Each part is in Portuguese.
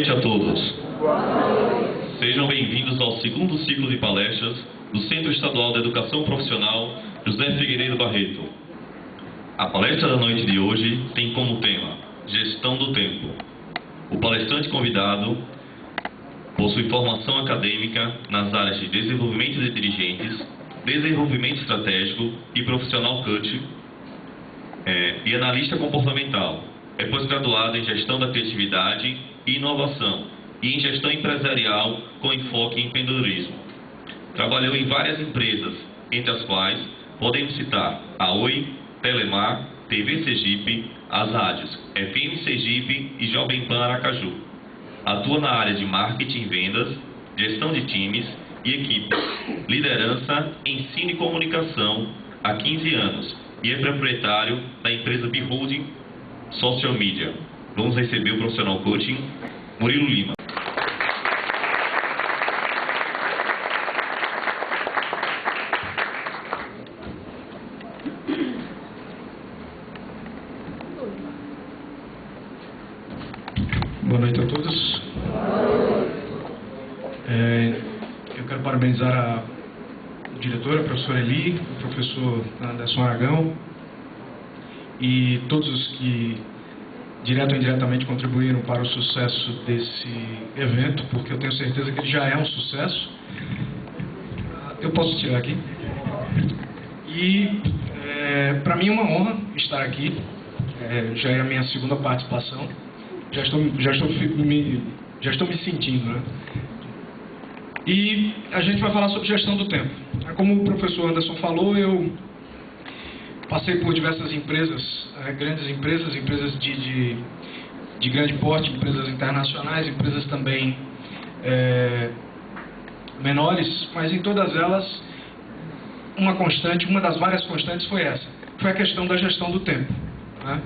noite a todos. Sejam bem-vindos ao segundo ciclo de palestras do Centro Estadual de Educação Profissional José Figueiredo Barreto. A palestra da noite de hoje tem como tema Gestão do Tempo. O palestrante convidado possui formação acadêmica nas áreas de desenvolvimento de dirigentes, desenvolvimento estratégico e profissional coach e analista comportamental. É pós-graduado em gestão da criatividade e inovação e em gestão empresarial com enfoque em empreendedorismo. Trabalhou em várias empresas, entre as quais podemos citar a Oi, Telemar, TV Sergipe, as rádios FM Sergipe e Jovem Pan Aracaju. Atua na área de marketing e vendas, gestão de times e equipes, liderança, ensino e comunicação há 15 anos e é proprietário da empresa Beholding Social Media. Vamos receber o profissional coaching Murilo Lima. Boa noite a todos. Eu quero parabenizar a diretora, a professora Eli, o professor Anderson Aragão e todos os que direto ou indiretamente contribuíram para o sucesso desse evento, porque eu tenho certeza que ele já é um sucesso. Eu posso tirar aqui. E para mim é uma honra estar aqui. Já é a minha segunda participação. Já estou me sentindo, né? E a gente vai falar sobre gestão do tempo. Como o professor Anderson falou, eu passei por diversas empresas, grandes empresas, empresas de grande porte, empresas internacionais, empresas também menores, mas em todas elas uma das várias constantes foi essa, foi a questão da gestão do tempo, né?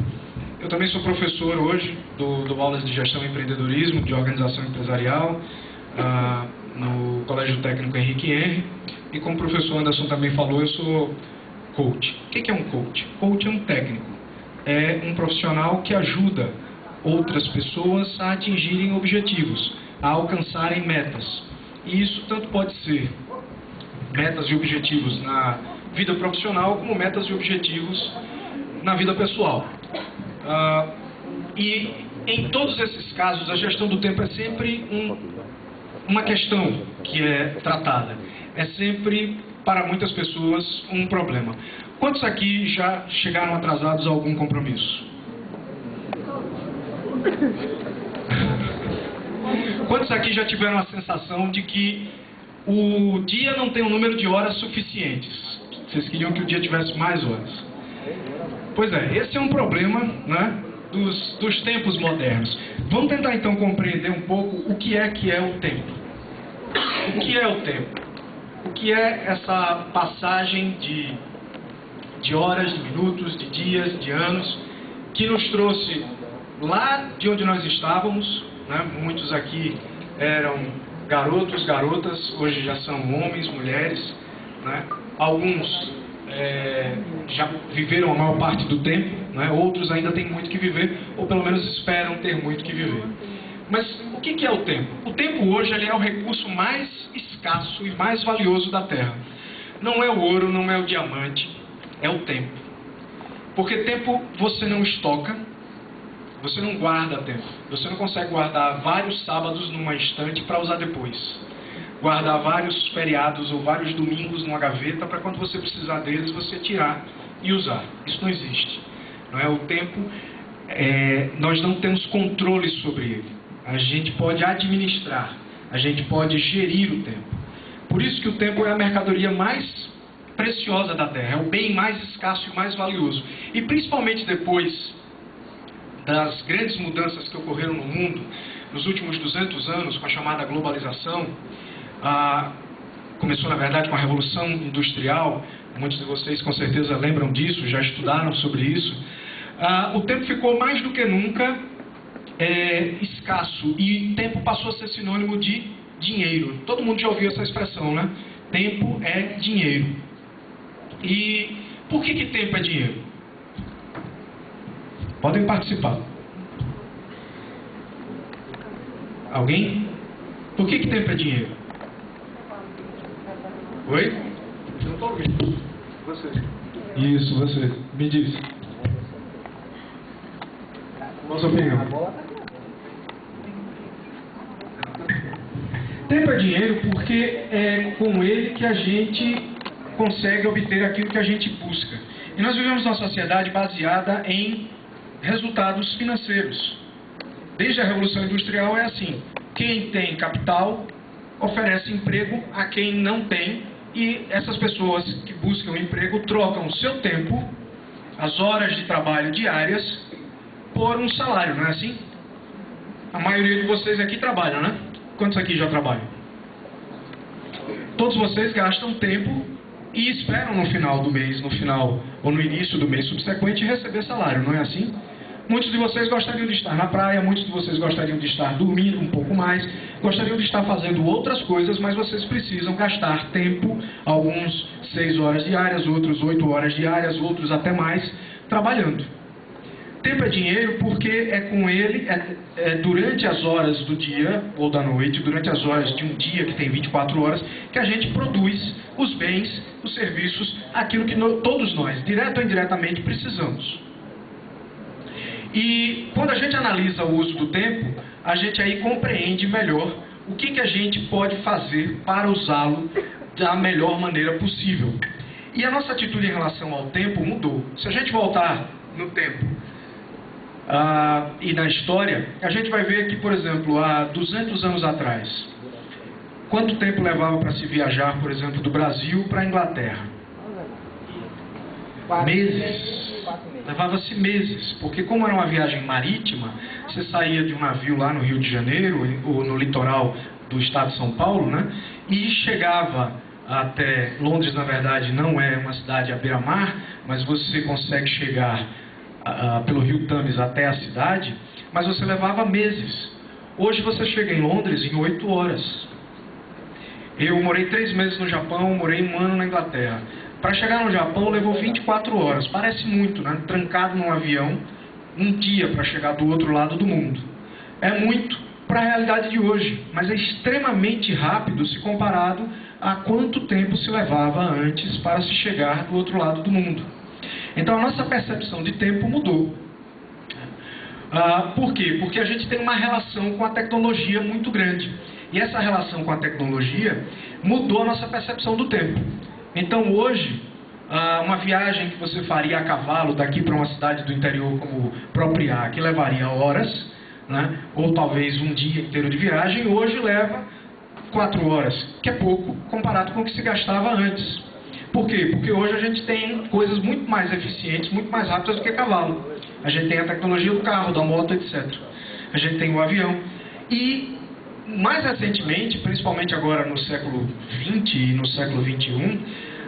Eu também sou professor hoje, dou aulas de gestão e empreendedorismo, de organização empresarial, no Colégio Técnico Henrique Henry, e como o professor Anderson também falou, eu sou coach. O que é um coach? Coach é um técnico, é um profissional que ajuda outras pessoas a atingirem objetivos, a alcançarem metas. E isso tanto pode ser metas e objetivos na vida profissional, como metas e objetivos na vida pessoal. E em todos esses casos, a gestão do tempo é sempre uma questão que é tratada. É sempre, para muitas pessoas, um problema. Quantos aqui já chegaram atrasados a algum compromisso? Quantos aqui já tiveram a sensação de que o dia não tem um número de horas suficientes? Vocês queriam que o dia tivesse mais horas? Pois é, esse é um problema, né, dos tempos modernos. Vamos tentar então compreender um pouco o que é o tempo. O que é o tempo? O que é essa passagem de horas, de minutos, de dias, de anos, que nos trouxe lá de onde nós estávamos, né? Muitos aqui eram garotos, garotas, hoje já são homens, mulheres, né? Alguns já viveram a maior parte do tempo, né? Outros ainda têm muito que viver, ou pelo menos esperam ter muito que viver. Mas o que é o tempo? O tempo hoje ele é o recurso mais escasso e mais valioso da Terra. Não é o ouro, não é o diamante, é o tempo. Porque tempo você não estoca, você não guarda tempo. Você não consegue guardar vários sábados numa estante para usar depois. Guardar vários feriados ou vários domingos numa gaveta para quando você precisar deles você tirar e usar. Isso não existe. Não é? O tempo, nós não temos controle sobre ele. A gente pode administrar, a gente pode gerir o tempo. Por isso que o tempo é a mercadoria mais preciosa da Terra, é o bem mais escasso e mais valioso. E principalmente depois das grandes mudanças que ocorreram no mundo, nos últimos 200 anos, com a chamada globalização, começou na verdade com a Revolução Industrial, muitos de vocês com certeza lembram disso, já estudaram sobre isso. O tempo ficou mais do que nunca escasso e tempo passou a ser sinônimo de dinheiro. Todo mundo já ouviu essa expressão, né? Tempo é dinheiro. E por que tempo é dinheiro? Podem participar. Alguém? Por que tempo é dinheiro? Oi? Eu não estou ouvindo. Você. Isso, você. Me diz. Qual a sua opinião? Tempo é dinheiro porque é com ele que a gente consegue obter aquilo que a gente busca. E nós vivemos uma sociedade baseada em resultados financeiros. Desde a Revolução Industrial é assim. Quem tem capital oferece emprego a quem não tem, e essas pessoas que buscam emprego trocam o seu tempo, as horas de trabalho diárias, por um salário, não é assim? A maioria de vocês aqui trabalham, né? Quantos aqui já trabalham? Todos vocês gastam tempo e esperam no final do mês, no final ou no início do mês subsequente receber salário, não é assim? Muitos de vocês gostariam de estar na praia, muitos de vocês gostariam de estar dormindo um pouco mais, gostariam de estar fazendo outras coisas, mas vocês precisam gastar tempo, alguns 6 horas diárias, outros 8 horas diárias, outros até mais, trabalhando. Tempo é dinheiro porque é com ele, durante as horas do dia ou da noite, durante as horas de um dia que tem 24 horas, que a gente produz os bens, os serviços, aquilo que todos nós, direto ou indiretamente, precisamos. E quando a gente analisa o uso do tempo, a gente aí compreende melhor o que a gente pode fazer para usá-lo da melhor maneira possível. E a nossa atitude em relação ao tempo mudou. Se a gente voltar no tempo e na história, a gente vai ver que, por exemplo, há 200 anos atrás, quanto tempo levava para se viajar, por exemplo, do Brasil para a Inglaterra? Meses. Levava-se meses, porque como era uma viagem marítima, você saía de um navio lá no Rio de Janeiro, ou no litoral do estado de São Paulo, né? E chegava até Londres. Na verdade não é uma cidade à beira-mar, mas você consegue chegar pelo rio Thames até a cidade, mas você levava meses. Hoje você chega em Londres em 8 horas. Eu morei 3 meses no Japão, morei 1 ano na Inglaterra. Para chegar no Japão levou 24 horas, parece muito, né? Trancado num avião, um dia para chegar do outro lado do mundo. É muito para a realidade de hoje, mas é extremamente rápido se comparado a quanto tempo se levava antes para se chegar do outro lado do mundo. Então a nossa percepção de tempo mudou. Por quê? Porque a gente tem uma relação com a tecnologia muito grande. E essa relação com a tecnologia mudou a nossa percepção do tempo. Então hoje, uma viagem que você faria a cavalo daqui para uma cidade do interior como Propriá, que levaria horas, né, ou talvez um dia inteiro de viagem, hoje leva 4 horas, que é pouco comparado com o que se gastava antes. Por quê? Porque hoje a gente tem coisas muito mais eficientes, muito mais rápidas do que cavalo. A gente tem a tecnologia do carro, da moto, etc. A gente tem o avião. E mais recentemente, principalmente agora no século XX e no século XXI,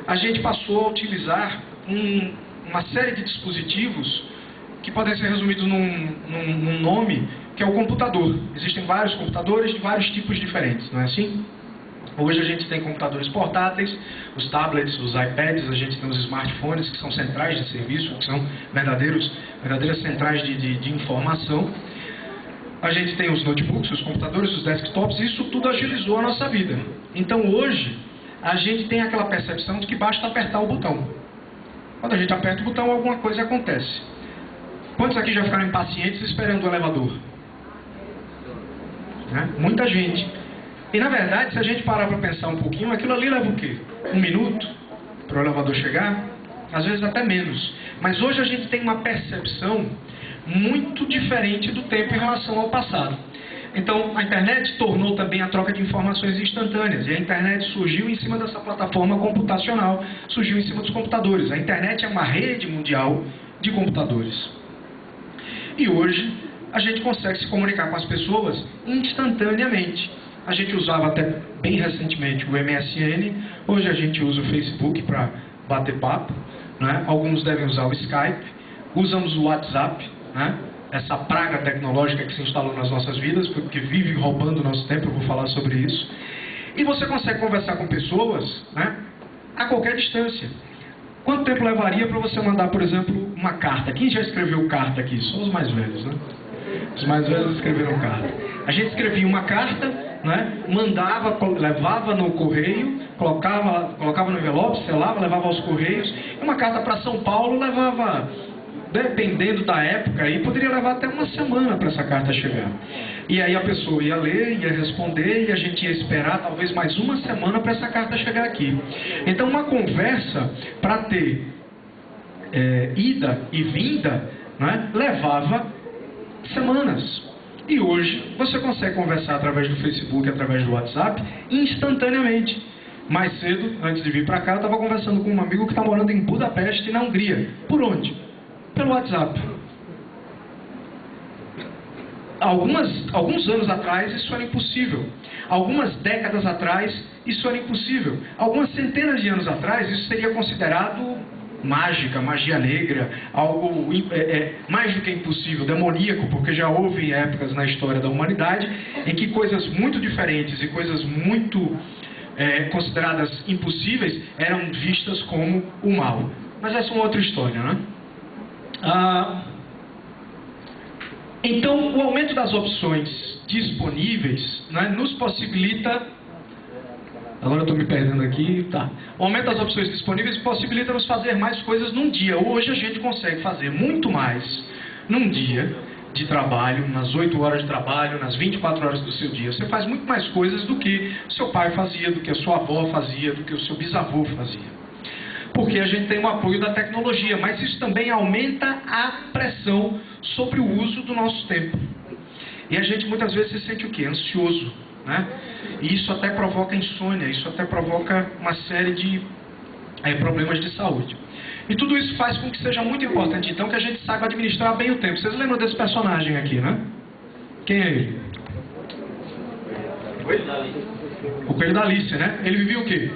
a gente passou a utilizar uma série de dispositivos que podem ser resumidos num nome, que é o computador. Existem vários computadores de vários tipos diferentes, não é assim? Hoje a gente tem computadores portáteis, os tablets, os iPads, a gente tem os smartphones, que são centrais de serviço, que são verdadeiras centrais de informação. A gente tem os notebooks, os computadores, os desktops, e isso tudo agilizou a nossa vida. Então hoje, a gente tem aquela percepção de que basta apertar o botão. Quando a gente aperta o botão, alguma coisa acontece. Quantos aqui já ficaram impacientes esperando o elevador? Né? Muita gente. E na verdade, se a gente parar para pensar um pouquinho, aquilo ali leva o quê? 1 minuto para o elevador chegar? Às vezes até menos. Mas hoje a gente tem uma percepção muito diferente do tempo em relação ao passado. Então, a internet tornou também a troca de informações instantâneas. E a internet surgiu em cima dessa plataforma computacional, surgiu em cima dos computadores. A internet é uma rede mundial de computadores. E hoje, a gente consegue se comunicar com as pessoas instantaneamente. A gente usava até bem recentemente o MSN, hoje a gente usa o Facebook para bater papo, né? Alguns devem usar o Skype, usamos o WhatsApp, né? Essa praga tecnológica que se instalou nas nossas vidas, porque vive roubando o nosso tempo, eu vou falar sobre isso. E você consegue conversar com pessoas, né, a qualquer distância. Quanto tempo levaria para você mandar, por exemplo, uma carta? Quem já escreveu carta aqui? Só os mais velhos, né? Os mais velhos escreveram carta. A gente escrevia uma carta, né? Mandava, levava no correio, colocava no envelope, selava, levava aos correios. E uma carta para São Paulo levava, dependendo da época, aí poderia levar até uma semana para essa carta chegar. E aí a pessoa ia ler, ia responder, e a gente ia esperar talvez mais uma semana para essa carta chegar aqui. Então uma conversa para ter ida e vinda, né, levava semanas. E hoje você consegue conversar através do Facebook, através do WhatsApp, instantaneamente. Mais cedo, antes de vir para cá, eu estava conversando com um amigo que está morando em Budapeste, na Hungria. Por onde? Pelo WhatsApp. Alguns anos atrás isso era impossível. Algumas décadas atrás isso era impossível. Algumas centenas de anos atrás isso seria considerado mágica, magia negra, algo mais do que impossível, demoníaco, porque já houve épocas na história da humanidade em que coisas muito diferentes e coisas muito consideradas impossíveis eram vistas como o mal. Mas essa é uma outra história, né? Então, o aumento das opções disponíveis, né, nos possibilita... Agora eu estou me perdendo aqui, tá. O aumento das opções disponíveis possibilita-nos fazer mais coisas num dia. Hoje a gente consegue fazer muito mais num dia de trabalho, nas 8 horas de trabalho, nas 24 horas do seu dia. Você faz muito mais coisas do que seu pai fazia, do que a sua avó fazia, do que o seu bisavô fazia. Porque a gente tem o apoio da tecnologia, mas isso também aumenta a pressão sobre o uso do nosso tempo. E a gente muitas vezes se sente o quê? Ansioso, né? E isso até provoca insônia, isso até provoca uma série de problemas de saúde. E tudo isso faz com que seja muito importante, então, que a gente saiba administrar bem o tempo. Vocês lembram desse personagem aqui, né? Quem é ele? Oi? O Coelho da Alice, né? Ele vivia o quê?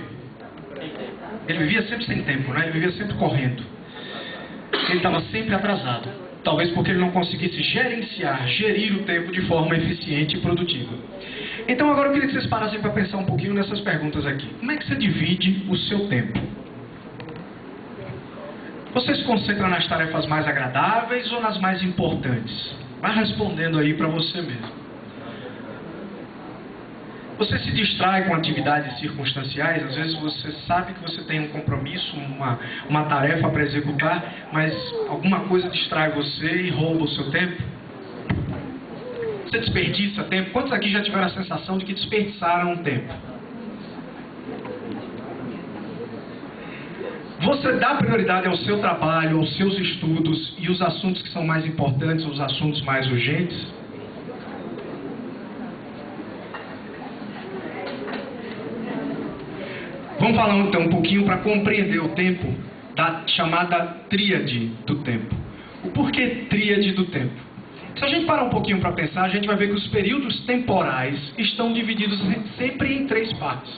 Ele vivia sempre sem tempo, né? Ele vivia sempre correndo. Ele estava sempre atrasado. Talvez porque ele não conseguisse gerir o tempo de forma eficiente e produtiva. Então agora eu queria que vocês parassem para pensar um pouquinho nessas perguntas aqui. Como é que você divide o seu tempo? Você se concentra nas tarefas mais agradáveis ou nas mais importantes? Vai respondendo aí para você mesmo. Você se distrai com atividades circunstanciais? Às vezes você sabe que você tem um compromisso, uma tarefa para executar, mas alguma coisa distrai você e rouba o seu tempo? Você desperdiça tempo? Quantos aqui já tiveram a sensação de que desperdiçaram um tempo? Você dá prioridade ao seu trabalho, aos seus estudos e os assuntos que são mais importantes, os assuntos mais urgentes? Vamos falar então um pouquinho para compreender o tempo da chamada tríade do tempo. O porquê tríade do tempo? Se a gente parar um pouquinho para pensar, a gente vai ver que os períodos temporais estão divididos sempre em 3 partes.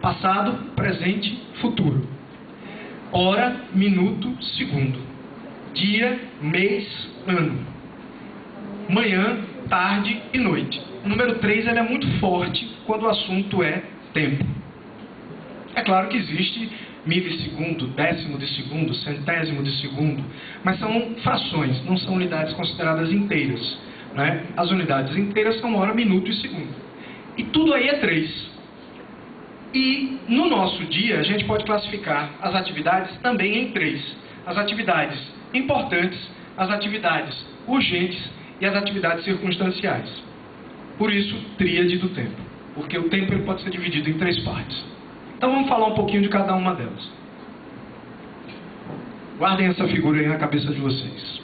Passado, presente, futuro. Hora, minuto, segundo. Dia, mês, ano. Manhã, tarde e noite. O número 3 ele é muito forte quando o assunto é tempo. É claro que existe milissegundo, décimo de segundo, centésimo de segundo, mas são frações, não são unidades consideradas inteiras, né? As unidades inteiras são hora, minuto e segundo. E tudo aí é 3. E no nosso dia a gente pode classificar as atividades também em 3. As atividades importantes, as atividades urgentes e as atividades circunstanciais. Por isso, tríade do tempo, porque o tempo ele pode ser dividido em 3 partes. Então vamos falar um pouquinho de cada uma delas. Guardem essa figura aí na cabeça de vocês.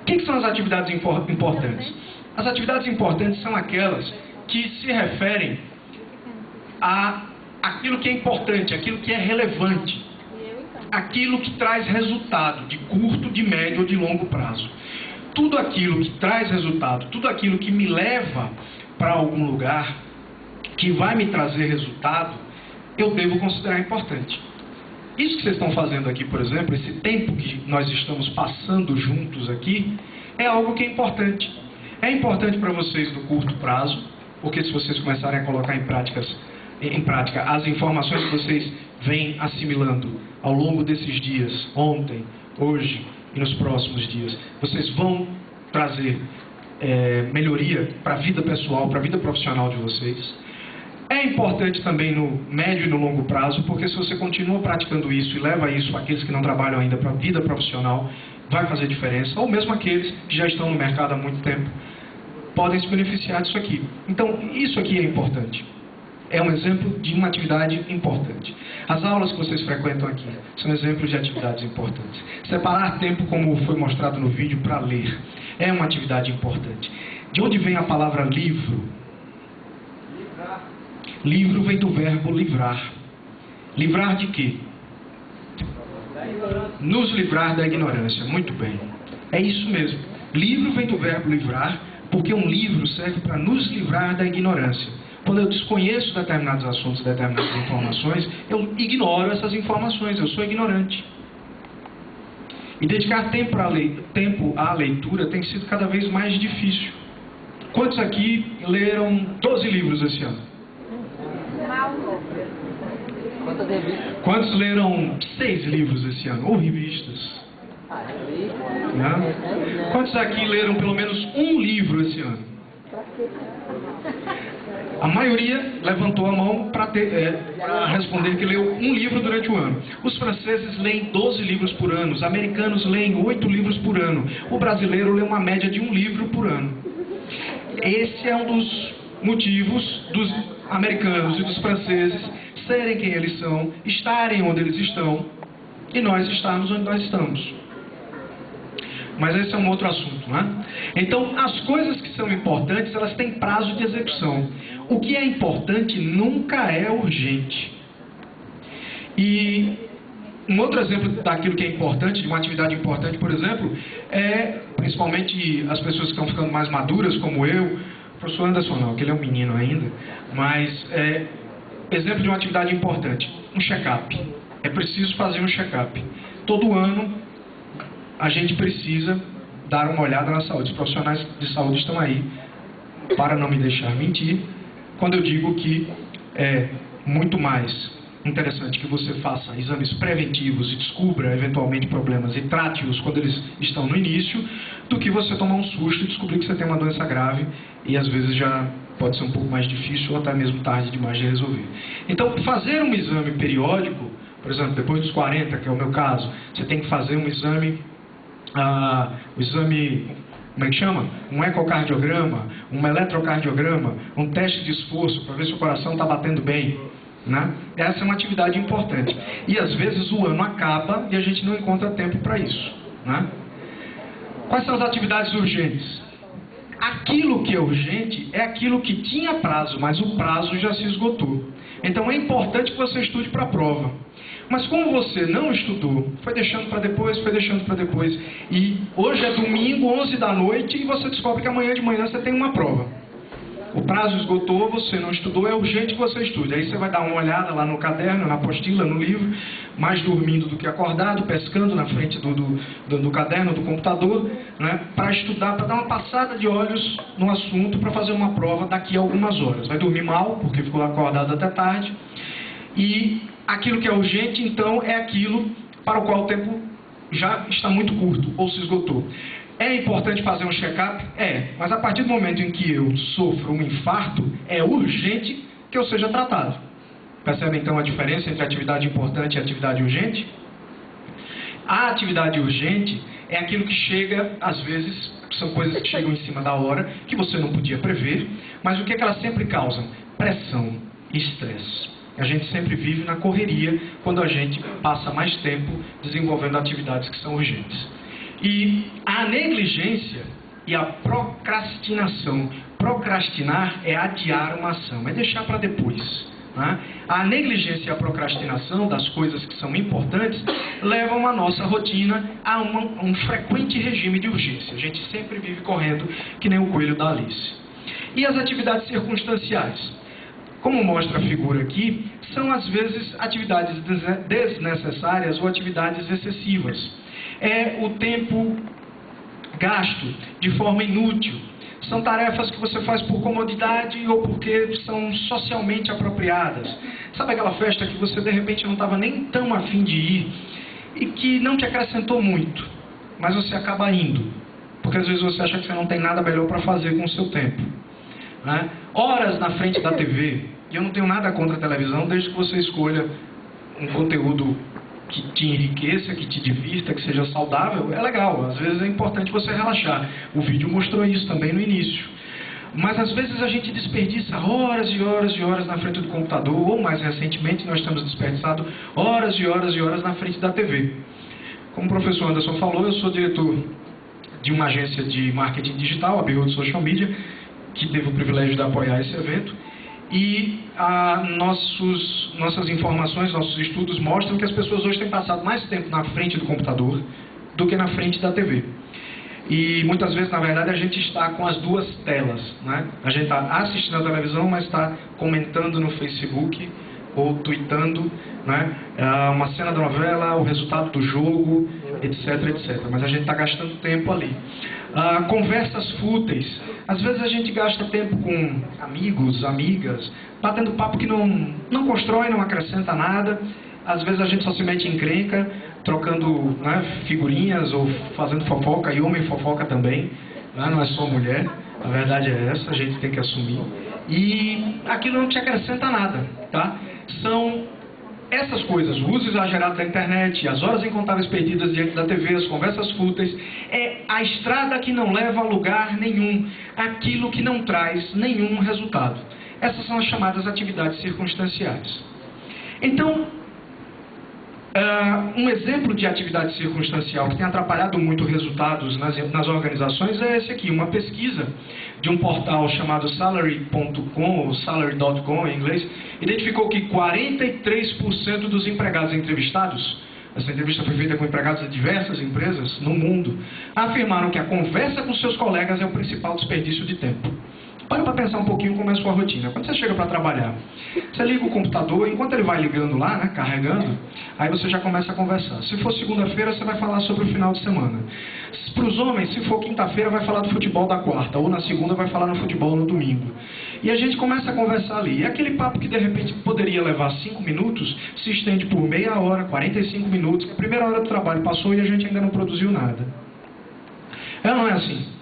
O que são as atividades importantes? As atividades importantes são aquelas que se referem a aquilo que é importante, aquilo que é relevante, aquilo que traz resultado de curto, de médio ou de longo prazo. Tudo aquilo que traz resultado, tudo aquilo que me leva para algum lugar, que vai me trazer resultado, eu devo considerar importante. Isso que vocês estão fazendo aqui, por exemplo, esse tempo que nós estamos passando juntos aqui, é algo que é importante. É importante para vocês no curto prazo, porque se vocês começarem a colocar em prática as informações que vocês vêm assimilando ao longo desses dias, ontem, hoje e nos próximos dias, vocês vão trazer melhoria para a vida pessoal, para a vida profissional de vocês. É importante também no médio e no longo prazo, porque se você continua praticando isso e leva isso àqueles que não trabalham ainda para a vida profissional, vai fazer diferença, ou mesmo aqueles que já estão no mercado há muito tempo, podem se beneficiar disso aqui. Então, isso aqui é importante. É um exemplo de uma atividade importante. As aulas que vocês frequentam aqui são exemplos de atividades importantes. Separar tempo, como foi mostrado no vídeo, para ler, é uma atividade importante. De onde vem a palavra livro? Livro vem do verbo livrar. Livrar de quê? Nos livrar da ignorância. Muito bem. É isso mesmo. Livro vem do verbo livrar, porque um livro serve para nos livrar da ignorância. Quando eu desconheço determinados assuntos, determinadas informações, eu ignoro essas informações, eu sou ignorante. E dedicar tempo à leitura tem sido cada vez mais difícil. Quantos aqui leram 12 livros esse ano? Quantos leram 6 livros esse ano? Ou revistas? Não? Quantos aqui leram pelo menos um livro esse ano? A maioria levantou a mão para responder que leu um livro durante o ano. Os franceses leem 12 livros por ano, os americanos leem 8 livros por ano, o brasileiro lê uma média de um livro por ano. Esse é um dos motivos dos americanos e dos franceses serem quem eles são, estarem onde eles estão e nós estarmos onde nós estamos. Mas esse é um outro assunto, né? Então, as coisas que são importantes, elas têm prazo de execução. O que é importante nunca é urgente. E um outro exemplo daquilo que é importante, de uma atividade importante, por exemplo, é, principalmente as pessoas que estão ficando mais maduras, como eu, o professor Anderson não, que ele é um menino ainda, mas exemplo de uma atividade importante, um check-up. É preciso fazer um check-up. Todo ano, a gente precisa dar uma olhada na saúde. Os profissionais de saúde estão aí para não me deixar mentir quando eu digo que é muito mais interessante que você faça exames preventivos e descubra eventualmente problemas e trate-os quando eles estão no início, do que você tomar um susto e descobrir que você tem uma doença grave e às vezes já pode ser um pouco mais difícil ou até mesmo tarde demais de resolver. Então, fazer um exame periódico, por exemplo, depois dos 40, que é o meu caso, você tem que fazer um exame, como é que chama? Um ecocardiograma, um eletrocardiograma, um teste de esforço para ver se o coração está batendo bem, né? Essa é uma atividade importante. E às vezes o ano acaba e a gente não encontra tempo para isso, né? Quais são as atividades urgentes? Aquilo que é urgente é aquilo que tinha prazo, mas o prazo já se esgotou. Então é importante que você estude para a prova. Mas como você não estudou, foi deixando para depois, e hoje é domingo, 11 da noite, e você descobre que amanhã de manhã você tem uma prova. O prazo esgotou, você não estudou, é urgente que você estude. Aí você vai dar uma olhada lá no caderno, na apostila, no livro, mais dormindo do que acordado, pescando na frente do caderno, do computador, né, para estudar, para dar uma passada de olhos no assunto, para fazer uma prova daqui a algumas horas. Vai dormir mal, porque ficou acordado até tarde, e aquilo que é urgente, então, é aquilo para o qual o tempo já está muito curto, ou se esgotou. É importante fazer um check-up? É, mas a partir do momento em que eu sofro um infarto, é urgente que eu seja tratado. Percebe então a diferença entre atividade importante e atividade urgente? A atividade urgente é aquilo que chega, às vezes, são coisas que chegam em cima da hora, que você não podia prever, mas o que é que elas sempre causam? Pressão e estresse. A gente sempre vive na correria quando a gente passa mais tempo desenvolvendo atividades que são urgentes. E a negligência e a procrastinação. Procrastinar é adiar uma ação, é deixar para depois, né? A negligência e a procrastinação das coisas que são importantes levam a nossa rotina a um frequente regime de urgência. A gente sempre vive correndo que nem o coelho da Alice. E as atividades circunstanciais? Como mostra a figura aqui, são às vezes atividades desnecessárias ou atividades excessivas. É o tempo gasto de forma inútil. São tarefas que você faz por comodidade ou porque são socialmente apropriadas. Sabe aquela festa que você de repente não estava nem tão afim de ir e que não te acrescentou muito, mas você acaba indo, porque às vezes você acha que você não tem nada melhor para fazer com o seu tempo, né? Horas na frente da TV, e eu não tenho nada contra a televisão, desde que você escolha um conteúdo que te enriqueça, que te divirta, que seja saudável, é legal. Às vezes é importante você relaxar. O vídeo mostrou isso também no início. Mas às vezes a gente desperdiça horas e horas e horas na frente do computador, ou mais recentemente nós temos desperdiçado horas e horas e horas na frente da TV. Como o professor Anderson falou, eu sou diretor de uma agência de marketing digital, a Behold Social Media, que teve o privilégio de apoiar esse evento. E nossas informações, nossos estudos mostram que as pessoas hoje têm passado mais tempo na frente do computador do que na frente da TV. E muitas vezes, na verdade, a gente está com as duas telas, né? A gente está assistindo a televisão, mas está comentando no Facebook ou tweetando, né? Uma cena da novela, o resultado do jogo, etc, etc. Mas a gente está gastando tempo ali. Conversas fúteis. Às vezes a gente gasta tempo com amigos, amigas, batendo papo que não constrói, não acrescenta nada. Às vezes a gente só se mete em encrenca, trocando, né, figurinhas ou fazendo fofoca, e homem fofoca também, né? Não é só mulher, a verdade é essa, a gente tem que assumir. E aquilo não te acrescenta nada, tá? São essas coisas, o uso exagerado da internet, as horas incontáveis perdidas diante da TV, as conversas fúteis, é a estrada que não leva a lugar nenhum, aquilo que não traz nenhum resultado. Essas são as chamadas atividades circunstanciais. Então, um exemplo de atividade circunstancial que tem atrapalhado muito resultados nas organizações é esse aqui, uma pesquisa de um portal chamado salary.com, ou salary.com em inglês, identificou que 43% dos empregados entrevistados, essa entrevista foi feita com empregados de diversas empresas no mundo, afirmaram que a conversa com seus colegas é o principal desperdício de tempo. Para pensar um pouquinho como é a sua rotina. Quando você chega para trabalhar, você liga o computador, enquanto ele vai ligando lá, né, carregando, aí você já começa a conversar. Se for segunda-feira, você vai falar sobre o final de semana. Para os homens, se for quinta-feira, vai falar do futebol da quarta, ou na segunda vai falar no futebol no domingo. E a gente começa a conversar ali. E aquele papo que de repente poderia levar 5 minutos, se estende por meia hora, 45 minutos, que a primeira hora do trabalho passou e a gente ainda não produziu nada. Não é assim?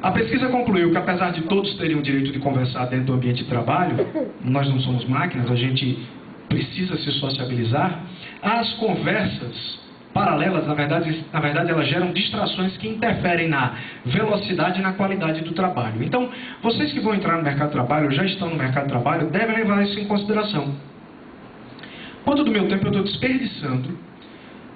A pesquisa concluiu que, apesar de todos terem o direito de conversar dentro do ambiente de trabalho, nós não somos máquinas, a gente precisa se sociabilizar, as conversas paralelas, na verdade elas geram distrações que interferem na velocidade e na qualidade do trabalho. Então, vocês que vão entrar no mercado de trabalho, ou já estão no mercado de trabalho, devem levar isso em consideração. Quanto do meu tempo eu estou desperdiçando,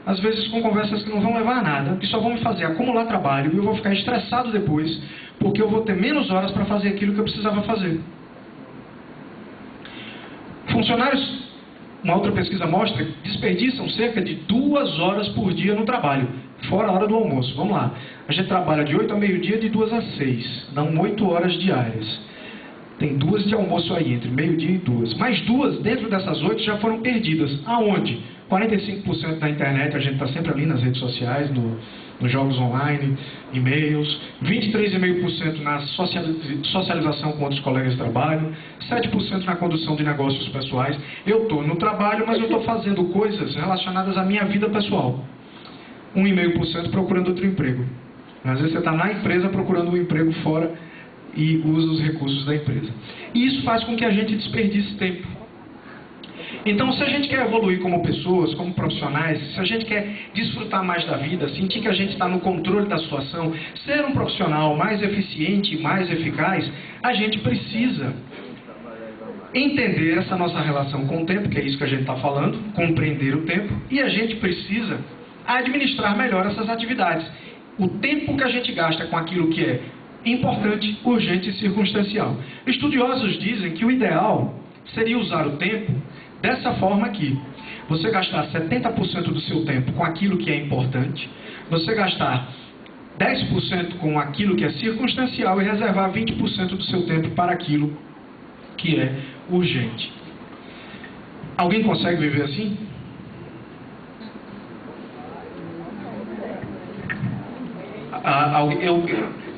às vezes com conversas que não vão levar a nada, que só vão me fazer acumular trabalho, e eu vou ficar estressado depois, porque eu vou ter menos horas para fazer aquilo que eu precisava fazer. Funcionários, uma outra pesquisa mostra, desperdiçam cerca de 2 horas por dia no trabalho, fora a hora do almoço. Vamos lá, a gente trabalha de 8 ao meio-dia, de 2 às 6, dão 8 horas diárias. Tem 2 de almoço aí, entre meio-dia e 2. Mais 2 dentro dessas 8 já foram perdidas. Aonde? 45% da internet, a gente está sempre ali nas redes sociais, nos jogos online, e-mails. 23,5% na socialização com outros colegas de trabalho. 7% na condução de negócios pessoais. Eu estou no trabalho, mas eu estou fazendo coisas relacionadas à minha vida pessoal. 1,5% procurando outro emprego. Às vezes você está na empresa procurando um emprego fora e usa os recursos da empresa. E isso faz com que a gente desperdice tempo. Então, se a gente quer evoluir como pessoas, como profissionais, se a gente quer desfrutar mais da vida, sentir que a gente está no controle da situação, ser um profissional mais eficiente e mais eficaz, a gente precisa entender essa nossa relação com o tempo, que é isso que a gente está falando, compreender o tempo, e a gente precisa administrar melhor essas atividades. O tempo que a gente gasta com aquilo que é importante, urgente e circunstancial. Estudiosos dizem que o ideal seria usar o tempo dessa forma aqui. Você gastar 70% do seu tempo com aquilo que é importante, você gastar 10% com aquilo que é circunstancial e reservar 20% do seu tempo para aquilo que é urgente. Alguém consegue viver assim?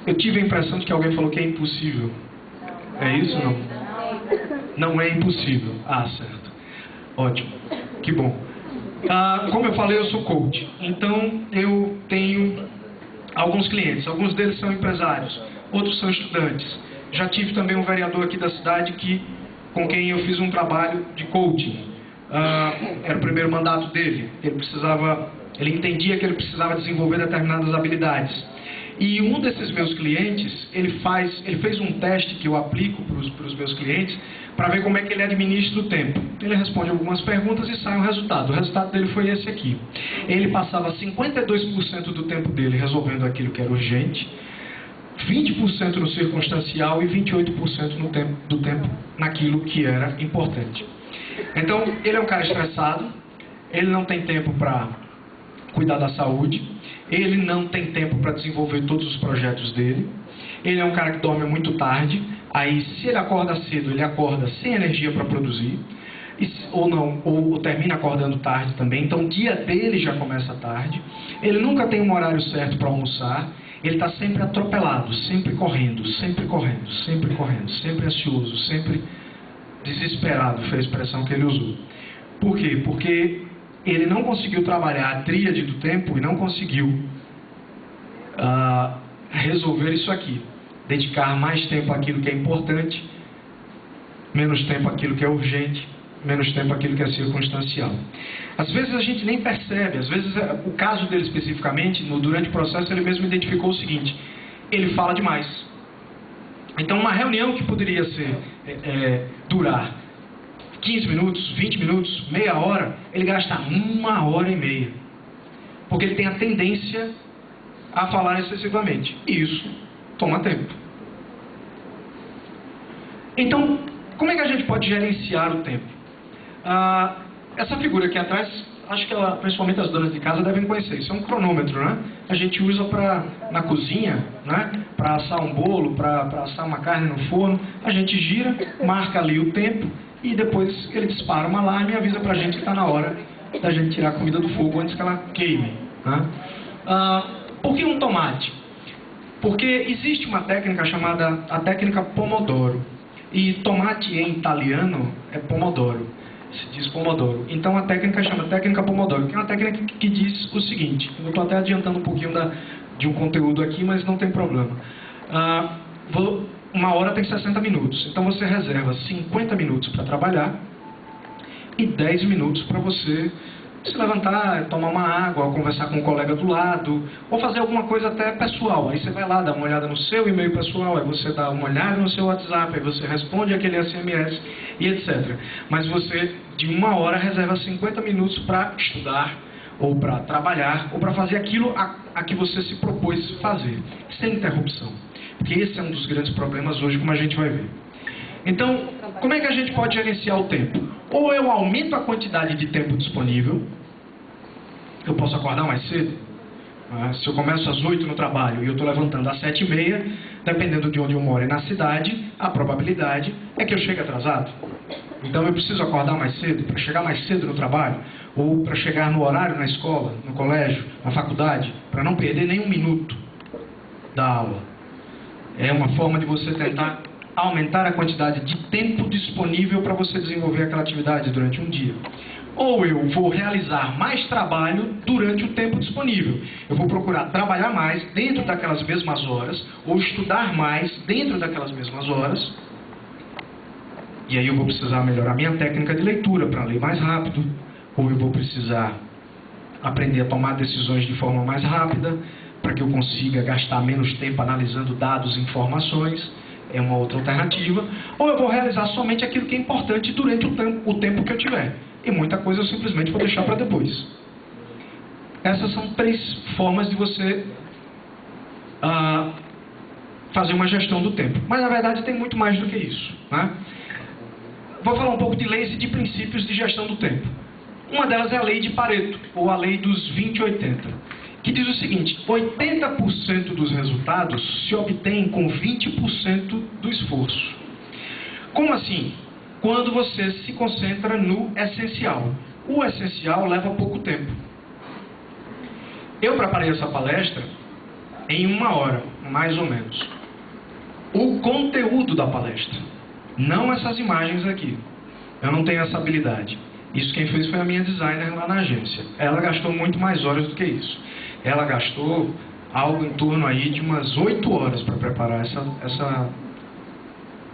Eu tive a impressão de que alguém falou que é impossível. É isso ou não? Não é impossível. Ah, certo. Ótimo. Que bom. Como eu falei, eu sou coach. Então, eu tenho alguns clientes. Alguns deles são empresários, outros são estudantes. Já tive também um vereador aqui da cidade com quem eu fiz um trabalho de coaching. Era o primeiro mandato dele. Ele entendia que ele precisava desenvolver determinadas habilidades. E um desses meus clientes, ele fez um teste que eu aplico para os meus clientes para ver como é que ele administra o tempo. Ele responde algumas perguntas e sai um resultado. O resultado dele foi esse aqui. Ele passava 52% do tempo dele resolvendo aquilo que era urgente, 20% no circunstancial e 28% do tempo naquilo que era importante. Então, ele é um cara estressado, ele não tem tempo para cuidar da saúde, ele não tem tempo para desenvolver todos os projetos dele, ele é um cara que dorme muito tarde, aí se ele acorda cedo, ele acorda sem energia para produzir, ou termina acordando tarde também, então o dia dele já começa tarde, ele nunca tem um horário certo para almoçar, ele está sempre atropelado, sempre correndo, sempre correndo, sempre correndo, sempre ansioso, sempre desesperado, foi a expressão que ele usou. Por quê? Porque ele não conseguiu trabalhar a tríade do tempo e não conseguiu resolver isso aqui. Dedicar mais tempo àquilo que é importante, menos tempo àquilo que é urgente, menos tempo àquilo que é circunstancial. Às vezes a gente nem percebe, às vezes o caso dele especificamente, durante o processo ele mesmo identificou o seguinte: ele fala demais. Então uma reunião que poderia durar 15 minutos, 20 minutos, meia hora, ele gasta 1h30. Porque ele tem a tendência a falar excessivamente. E isso toma tempo. Então, como é que a gente pode gerenciar o tempo? Essa figura aqui atrás, acho que principalmente as donas de casa devem conhecer. Isso é um cronômetro, né? A gente usa na cozinha, né? Para assar um bolo, para assar uma carne no forno. A gente gira, marca ali o tempo e depois ele dispara uma alarme e avisa para a gente que está na hora da gente tirar a comida do fogo antes que ela queime, né? Por que um tomate? Porque existe uma técnica chamada a técnica Pomodoro. E tomate em italiano é pomodoro. Se diz pomodoro. Então a técnica chama técnica Pomodoro, que é uma técnica que diz o seguinte. Eu estou até adiantando um pouquinho de um conteúdo aqui, mas não tem problema. Uma hora tem 60 minutos. Então você reserva 50 minutos para trabalhar e 10 minutos para você se levantar, tomar uma água, ou conversar com um colega do lado, ou fazer alguma coisa até pessoal. Aí você vai lá, dá uma olhada no seu e-mail pessoal, aí você dá uma olhada no seu WhatsApp, aí você responde aquele SMS e etc. Mas você, de uma hora, reserva 50 minutos para estudar, ou para trabalhar, ou para fazer aquilo a que você se propôs fazer, sem interrupção. Porque esse é um dos grandes problemas hoje, como a gente vai ver. Então, como é que a gente pode gerenciar o tempo? Ou eu aumento a quantidade de tempo disponível, eu posso acordar mais cedo. Se eu começo às 8 no trabalho e eu estou levantando às 7h30, dependendo de onde eu moro e na cidade, a probabilidade é que eu chegue atrasado. Então eu preciso acordar mais cedo para chegar mais cedo no trabalho, ou para chegar no horário na escola, no colégio, na faculdade, para não perder nem um minuto da aula. É uma forma de você tentar aumentar a quantidade de tempo disponível para você desenvolver aquela atividade durante um dia. Ou eu vou realizar mais trabalho durante o tempo disponível. Eu vou procurar trabalhar mais dentro daquelas mesmas horas, ou estudar mais dentro daquelas mesmas horas. E aí eu vou precisar melhorar minha técnica de leitura para ler mais rápido, ou eu vou precisar aprender a tomar decisões de forma mais rápida, para que eu consiga gastar menos tempo analisando dados e informações. É uma outra alternativa. Ou eu vou realizar somente aquilo que é importante durante o tempo que eu tiver. E muita coisa eu simplesmente vou deixar para depois. Essas são 3 formas de você fazer uma gestão do tempo. Mas na verdade tem muito mais do que isso, né? Vou falar um pouco de leis e de princípios de gestão do tempo. Uma delas é a lei de Pareto, ou a lei dos 20-80. Que diz o seguinte: 80% dos resultados se obtém com 20% do esforço. Como assim? Quando você se concentra no essencial. O essencial leva pouco tempo. Eu preparei essa palestra em 1 hora, mais ou menos. O conteúdo da palestra, não essas imagens aqui. Eu não tenho essa habilidade. Isso quem fez foi a minha designer lá na agência. Ela gastou muito mais horas do que isso. Ela gastou algo em torno aí de umas 8 horas para preparar essa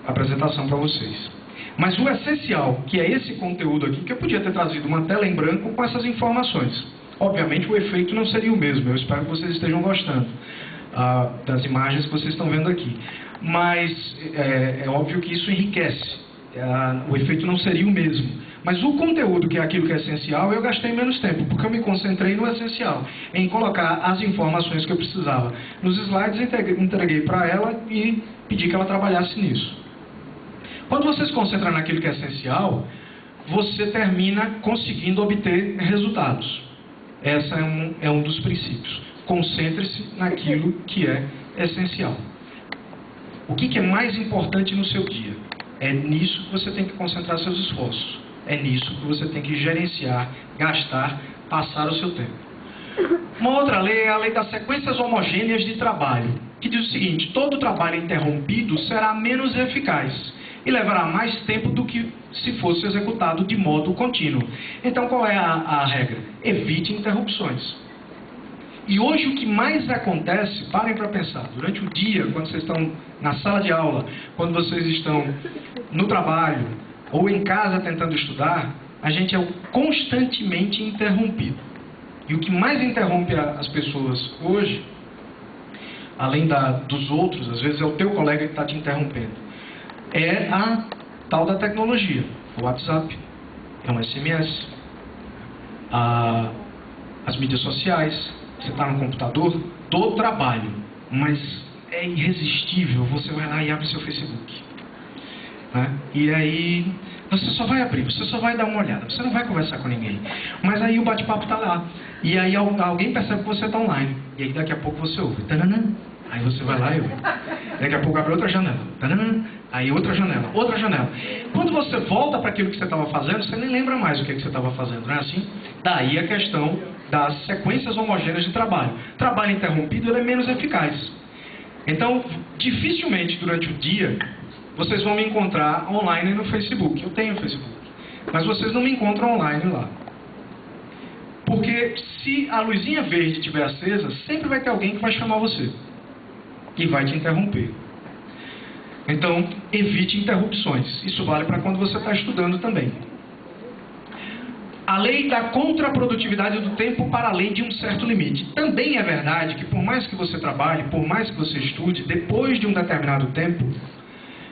apresentação para vocês. Mas o essencial, que é esse conteúdo aqui, que eu podia ter trazido uma tela em branco com essas informações. Obviamente o efeito não seria o mesmo, eu espero que vocês estejam gostando das imagens que vocês estão vendo aqui. Mas é óbvio que isso enriquece, o efeito não seria o mesmo. Mas o conteúdo, que é aquilo que é essencial, eu gastei menos tempo, porque eu me concentrei no essencial, em colocar as informações que eu precisava nos slides, entreguei para ela e pedi que ela trabalhasse nisso. Quando você se concentra naquilo que é essencial, você termina conseguindo obter resultados. Esse é um dos princípios. Concentre-se naquilo que é essencial. O que é mais importante no seu dia? É nisso que você tem que concentrar seus esforços. É nisso que você tem que gerenciar, gastar, passar o seu tempo. Uma outra lei é a lei das sequências homogêneas de trabalho, que diz o seguinte: todo trabalho interrompido será menos eficaz e levará mais tempo do que se fosse executado de modo contínuo. Então, qual é a regra? Evite interrupções. E hoje o que mais acontece, parem para pensar, durante o dia, quando vocês estão na sala de aula, quando vocês estão no trabalho ou em casa tentando estudar, a gente é constantemente interrompido. E o que mais interrompe as pessoas hoje, além dos outros, às vezes é o teu colega que está te interrompendo, é a tal da tecnologia. O WhatsApp, é um SMS, as mídias sociais, você está no computador do trabalho, mas é irresistível, você vai lá e abre seu Facebook. Né? E aí você só vai abrir, você só vai dar uma olhada, você não vai conversar com ninguém. Mas aí o bate-papo está lá. E aí alguém percebe que você está online. E aí daqui a pouco você ouve. Tananã. Aí você vai lá e ouve. Daqui a pouco abre outra janela. Tananã. Aí outra janela, outra janela. Quando você volta para aquilo que você estava fazendo, você nem lembra mais o que você estava fazendo, não é assim? Daí a questão das sequências homogêneas de trabalho. Trabalho interrompido ele é menos eficaz. Então, dificilmente durante o dia, vocês vão me encontrar online no Facebook. Eu tenho Facebook. Mas vocês não me encontram online lá. Porque se a luzinha verde estiver acesa, sempre vai ter alguém que vai chamar você. E vai te interromper. Então, evite interrupções. Isso vale para quando você está estudando também. A lei da contraprodutividade do tempo para além de um certo limite. Também é verdade que por mais que você trabalhe, por mais que você estude, depois de um determinado tempo,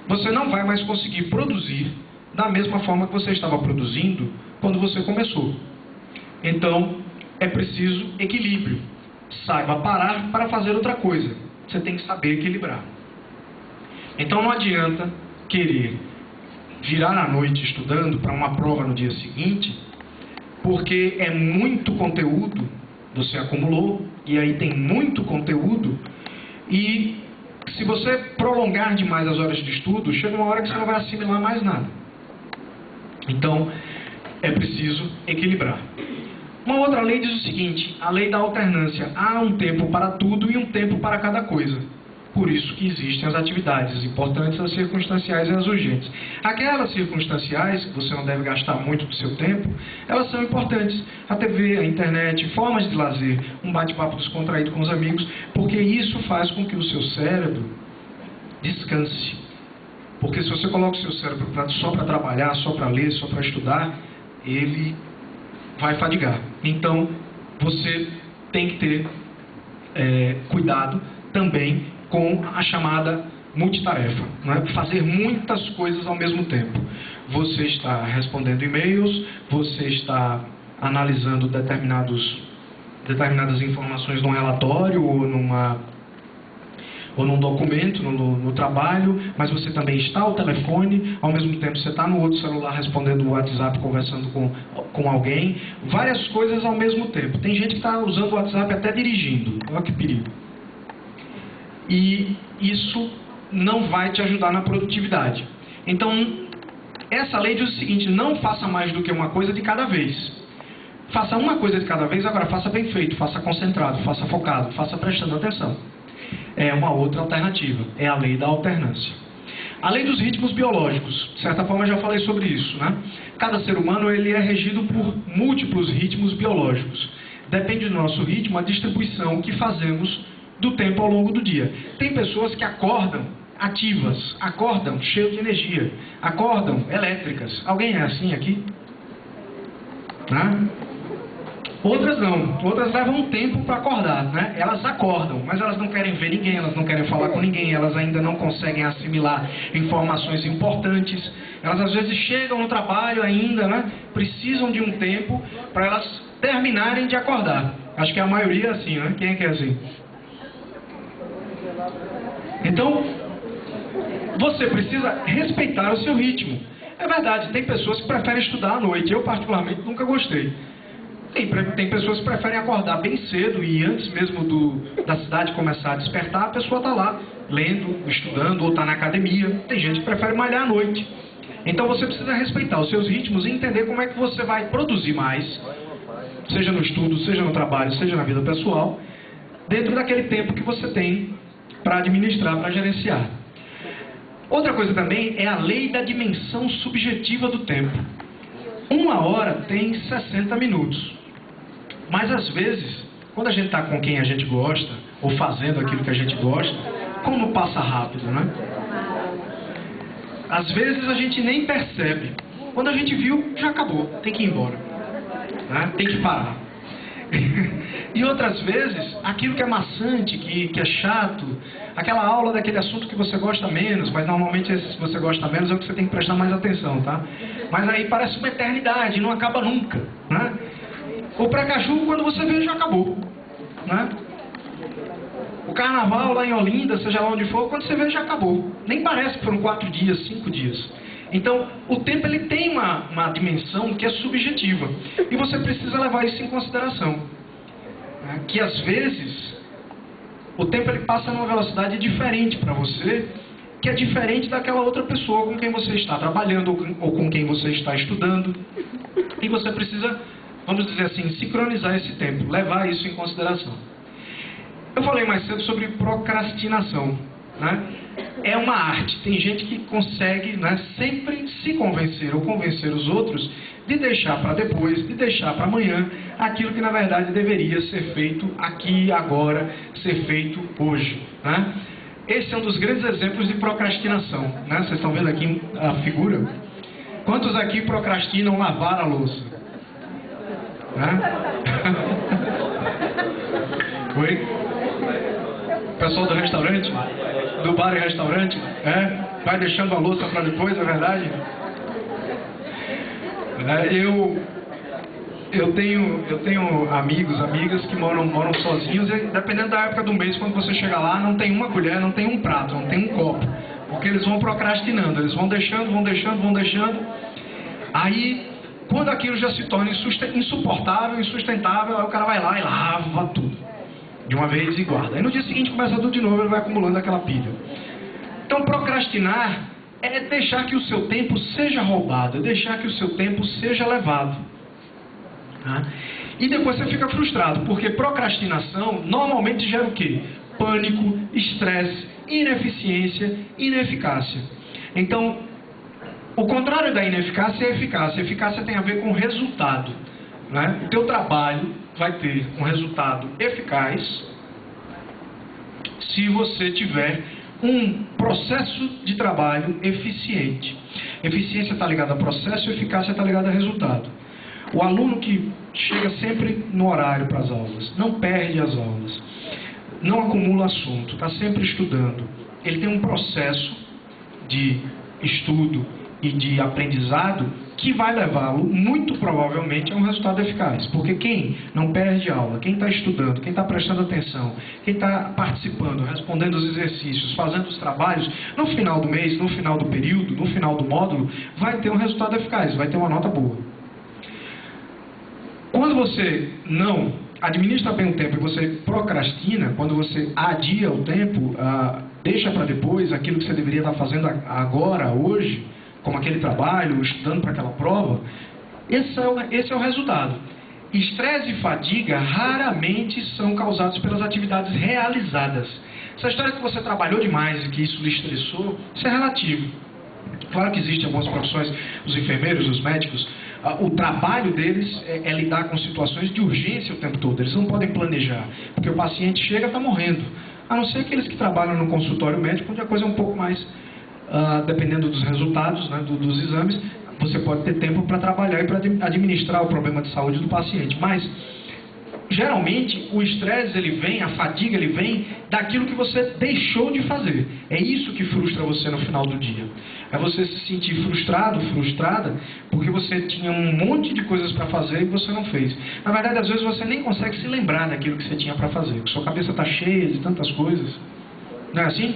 você não vai mais conseguir produzir da mesma forma que você estava produzindo quando você começou. Então, é preciso equilíbrio. Saiba parar para fazer outra coisa. Você tem que saber equilibrar. Então não adianta querer virar à noite estudando para uma prova no dia seguinte, porque é muito conteúdo, você acumulou, e aí tem muito conteúdo, e se você prolongar demais as horas de estudo, chega uma hora que você não vai assimilar mais nada. Então, é preciso equilibrar. Uma outra lei diz o seguinte, a lei da alternância. Há um tempo para tudo e um tempo para cada coisa. Por isso que existem as atividades importantes, as circunstanciais e as urgentes. Aquelas circunstanciais, que você não deve gastar muito do seu tempo, elas são importantes. A TV, a internet, formas de lazer, um bate-papo descontraído com os amigos, porque isso faz com que o seu cérebro descanse. Porque se você coloca o seu cérebro só para trabalhar, só para ler, só para estudar, ele vai fadigar. Então, você tem que ter cuidado também com a chamada multitarefa, não é? Fazer muitas coisas ao mesmo tempo. Você está respondendo e-mails, você está analisando determinadas informações num relatório ou num documento, no trabalho, mas você também está ao telefone, ao mesmo tempo você está no outro celular respondendo o WhatsApp, conversando com alguém, várias coisas ao mesmo tempo. Tem gente que está usando o WhatsApp até dirigindo, olha que perigo. E isso não vai te ajudar na produtividade. Então, essa lei diz o seguinte, não faça mais do que uma coisa de cada vez. Faça uma coisa de cada vez, agora faça bem feito, faça concentrado, faça focado, faça prestando atenção. É uma outra alternativa, é a lei da alternância. A lei dos ritmos biológicos, de certa forma eu já falei sobre isso, né? Cada ser humano ele é regido por múltiplos ritmos biológicos. Depende do nosso ritmo a distribuição que fazemos do tempo ao longo do dia. Tem pessoas que acordam ativas, acordam cheias de energia, acordam elétricas. Alguém é assim aqui? Né? Outras não, outras levam um tempo para acordar, né? Elas acordam, mas elas não querem ver ninguém, elas não querem falar com ninguém, elas ainda não conseguem assimilar informações importantes. Elas às vezes chegam no trabalho ainda, né? Precisam de um tempo para elas terminarem de acordar. Acho que a maioria é assim, né? Quem é que é assim? Então, você precisa respeitar o seu ritmo. É verdade, tem pessoas que preferem estudar à noite. Eu particularmente nunca gostei. Tem pessoas que preferem acordar bem cedo e antes mesmo da cidade começar a despertar, a pessoa está lá, lendo, estudando ou está na academia. Tem gente que prefere malhar à noite. Então você precisa respeitar os seus ritmos e entender como é que você vai produzir mais, seja no estudo, seja no trabalho, seja na vida pessoal, dentro daquele tempo que você tem para administrar, para gerenciar. Outra coisa também é a lei da dimensão subjetiva do tempo. 1 hora tem 60 minutos. Mas às vezes, quando a gente está com quem a gente gosta, ou fazendo aquilo que a gente gosta, como passa rápido, né? Às vezes a gente nem percebe. Quando a gente viu, já acabou, tem que ir embora, né? Tem que parar. E outras vezes, aquilo que é maçante, que é chato, aquela aula daquele assunto que você gosta menos, mas normalmente esse que você gosta menos é o que você tem que prestar mais atenção, tá? Mas aí parece uma eternidade, não acaba nunca, né? O pré-caju, quando você vê, já acabou, né? O carnaval lá em Olinda, seja lá onde for, quando você vê, já acabou. Nem parece que foram 4 dias, 5 dias. Então, o tempo ele tem uma dimensão que é subjetiva. E você precisa levar isso em consideração. Né? Que às vezes, o tempo ele passa numa velocidade diferente para você, que é diferente daquela outra pessoa com quem você está trabalhando ou com quem você está estudando. E você precisa, vamos dizer assim, sincronizar esse tempo, levar isso em consideração. Eu falei mais cedo sobre procrastinação, né? É uma arte. Tem gente que consegue, né, sempre se convencer ou convencer os outros de deixar para depois, de deixar para amanhã, aquilo que na verdade deveria ser feito aqui, agora, ser feito hoje, né? Esse é um dos grandes exemplos de procrastinação, né? Vocês estão vendo aqui a figura? Quantos aqui procrastinam lavar a louça? Né? Oi? Pessoal do restaurante? Do bar e restaurante? Vai deixando a louça para depois, é verdade? Eu tenho amigos, amigas que moram sozinhos e dependendo da época do mês, quando você chega lá, não tem uma colher, não tem um prato, não tem um copo. Porque eles vão procrastinando, eles vão deixando. Aí, quando aquilo já se torna insuportável, insustentável, aí o cara vai lá e lava tudo. De uma vez e guarda. Aí no dia seguinte começa tudo de novo, ele vai acumulando aquela pilha. Então procrastinar é deixar que o seu tempo seja roubado, é deixar que o seu tempo seja levado. Tá? E depois você fica frustrado, porque procrastinação normalmente gera o quê? Pânico, estresse, ineficiência, ineficácia. Então, o contrário da ineficácia é a eficácia. A eficácia tem a ver com resultado. Né? O teu trabalho vai ter um resultado eficaz se você tiver um processo de trabalho eficiente. Eficiência está ligada a processo, eficácia está ligada a resultado. O aluno que chega sempre no horário para as aulas, não perde as aulas, não acumula assunto, está sempre estudando, ele tem um processo de estudo e de aprendizado que vai levá-lo, muito provavelmente, a um resultado eficaz. Porque quem não perde aula, quem está estudando, quem está prestando atenção, quem está participando, respondendo os exercícios, fazendo os trabalhos, no final do mês, no final do período, no final do módulo, vai ter um resultado eficaz, vai ter uma nota boa. Quando você não administra bem o tempo e você procrastina, quando você adia o tempo, deixa para depois aquilo que você deveria estar fazendo agora, hoje, como aquele trabalho, estudando para aquela prova, esse é o resultado. Estresse e fadiga raramente são causados pelas atividades realizadas. Essa história que você trabalhou demais e que isso lhe estressou, isso é relativo. Claro que existem algumas profissões, os enfermeiros, os médicos, o trabalho deles é lidar com situações de urgência o tempo todo. Eles não podem planejar, porque o paciente chega e está morrendo. a não ser aqueles que trabalham no consultório médico, onde a coisa é um pouco mais, dependendo dos resultados, né, dos exames, você pode ter tempo para trabalhar e para administrar o problema de saúde do paciente. Mas, geralmente, o estresse ele vem, a fadiga ele vem daquilo que você deixou de fazer. É isso que frustra você no final do dia. É você se sentir frustrado, frustrada, porque você tinha um monte de coisas para fazer e você não fez. Na verdade, às vezes você nem consegue se lembrar daquilo que você tinha para fazer, porque sua cabeça está cheia de tantas coisas. Não é assim?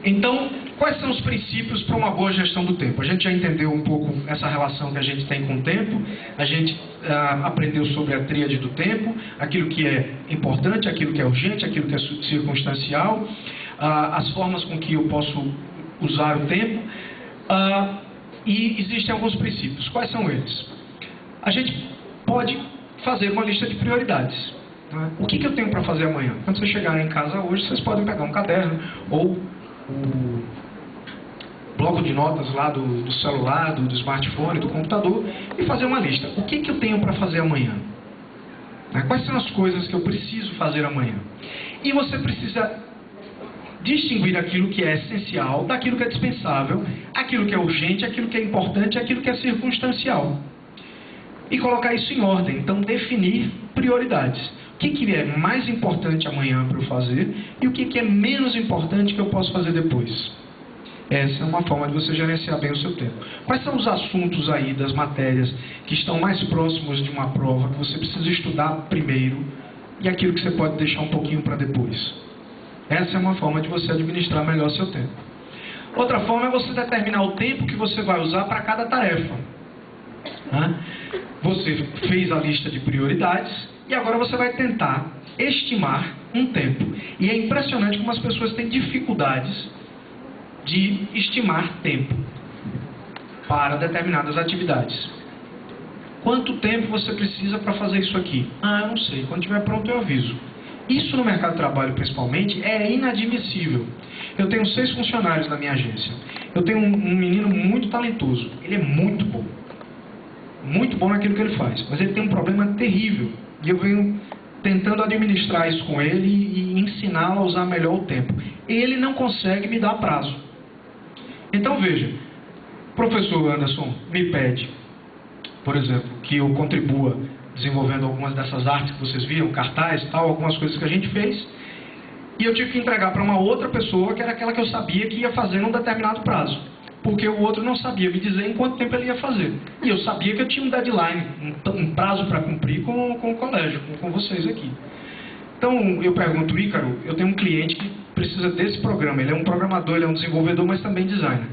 Então, quais são os princípios para uma boa gestão do tempo? A gente já entendeu um pouco essa relação que a gente tem com o tempo, a gente aprendeu sobre a tríade do tempo, aquilo que é importante, aquilo que é urgente, aquilo que é circunstancial, as formas com que eu posso usar o tempo, e existem alguns princípios. Quais são eles? A gente pode fazer uma lista de prioridades. Né? O que eu tenho para fazer amanhã? Quando vocês chegarem em casa hoje, vocês podem pegar um caderno ou o bloco de notas lá do celular, do smartphone, do computador e fazer uma lista. O que eu tenho para fazer amanhã? Quais são as coisas que eu preciso fazer amanhã? E você precisa distinguir aquilo que é essencial daquilo que é dispensável, aquilo que é urgente, aquilo que é importante, aquilo que é circunstancial. E colocar isso em ordem. Então, definir prioridades. O que é mais importante amanhã para eu fazer e o que é menos importante que eu posso fazer depois. Essa é uma forma de você gerenciar bem o seu tempo. Quais são os assuntos aí das matérias que estão mais próximos de uma prova, que você precisa estudar primeiro e aquilo que você pode deixar um pouquinho para depois? Essa é uma forma de você administrar melhor o seu tempo. Outra forma é você determinar o tempo que você vai usar para cada tarefa. Você fez a lista de prioridades e agora você vai tentar estimar um tempo. E é impressionante como as pessoas têm dificuldades de estimar tempo para determinadas atividades. Quanto tempo você precisa para fazer isso aqui? Eu não sei. Quando estiver pronto eu aviso. Isso no mercado de trabalho principalmente é inadmissível. Eu tenho 6 funcionários na minha agência. Eu tenho um menino muito talentoso. Ele é muito bom. Muito bom naquilo que ele faz. Mas ele tem um problema terrível. E eu venho tentando administrar isso com ele e ensiná-lo a usar melhor o tempo. Ele não consegue me dar prazo. Então veja, o professor Anderson me pede, por exemplo, que eu contribua desenvolvendo algumas dessas artes que vocês viram, cartaz e tal, algumas coisas que a gente fez, e eu tive que entregar para uma outra pessoa, que era aquela que eu sabia que ia fazer num determinado prazo, porque o outro não sabia me dizer em quanto tempo ele ia fazer. E eu sabia que eu tinha um deadline, um prazo para cumprir com o colégio, com vocês aqui. Então eu pergunto, Ícaro, eu tenho um cliente que precisa desse programa, ele é um programador, ele é um desenvolvedor, mas também designer.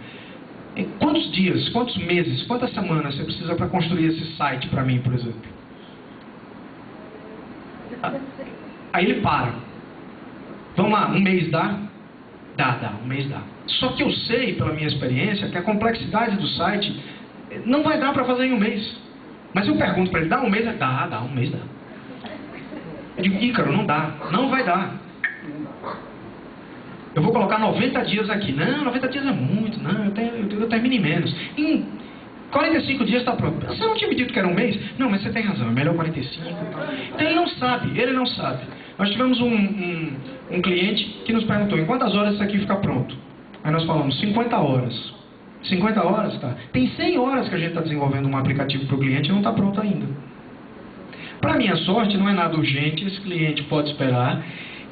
Em quantos dias, quantos meses, quantas semanas você precisa para construir esse site para mim, por exemplo? Aí ele para. Vamos lá, um mês dá? Dá, um mês dá. Só que eu sei, pela minha experiência, que a complexidade do site não vai dar para fazer em um mês. Mas eu pergunto para ele, dá um mês? Dá, um mês dá. Eu digo, Ícaro, não dá, não vai dar. Eu vou colocar 90 dias aqui. Não, 90 dias é muito, não, eu termino em menos. Em 45 dias está pronto. Você não tinha me dito que era um mês? Não, mas você tem razão, é melhor 45 e tal. Então ele não sabe. Nós tivemos um cliente que nos perguntou, em quantas horas isso aqui fica pronto? Aí nós falamos, 50 horas. 50 horas? Tá. Tem 100 horas que a gente está desenvolvendo um aplicativo para o cliente e não está pronto ainda. Para minha sorte, não é nada urgente, esse cliente pode esperar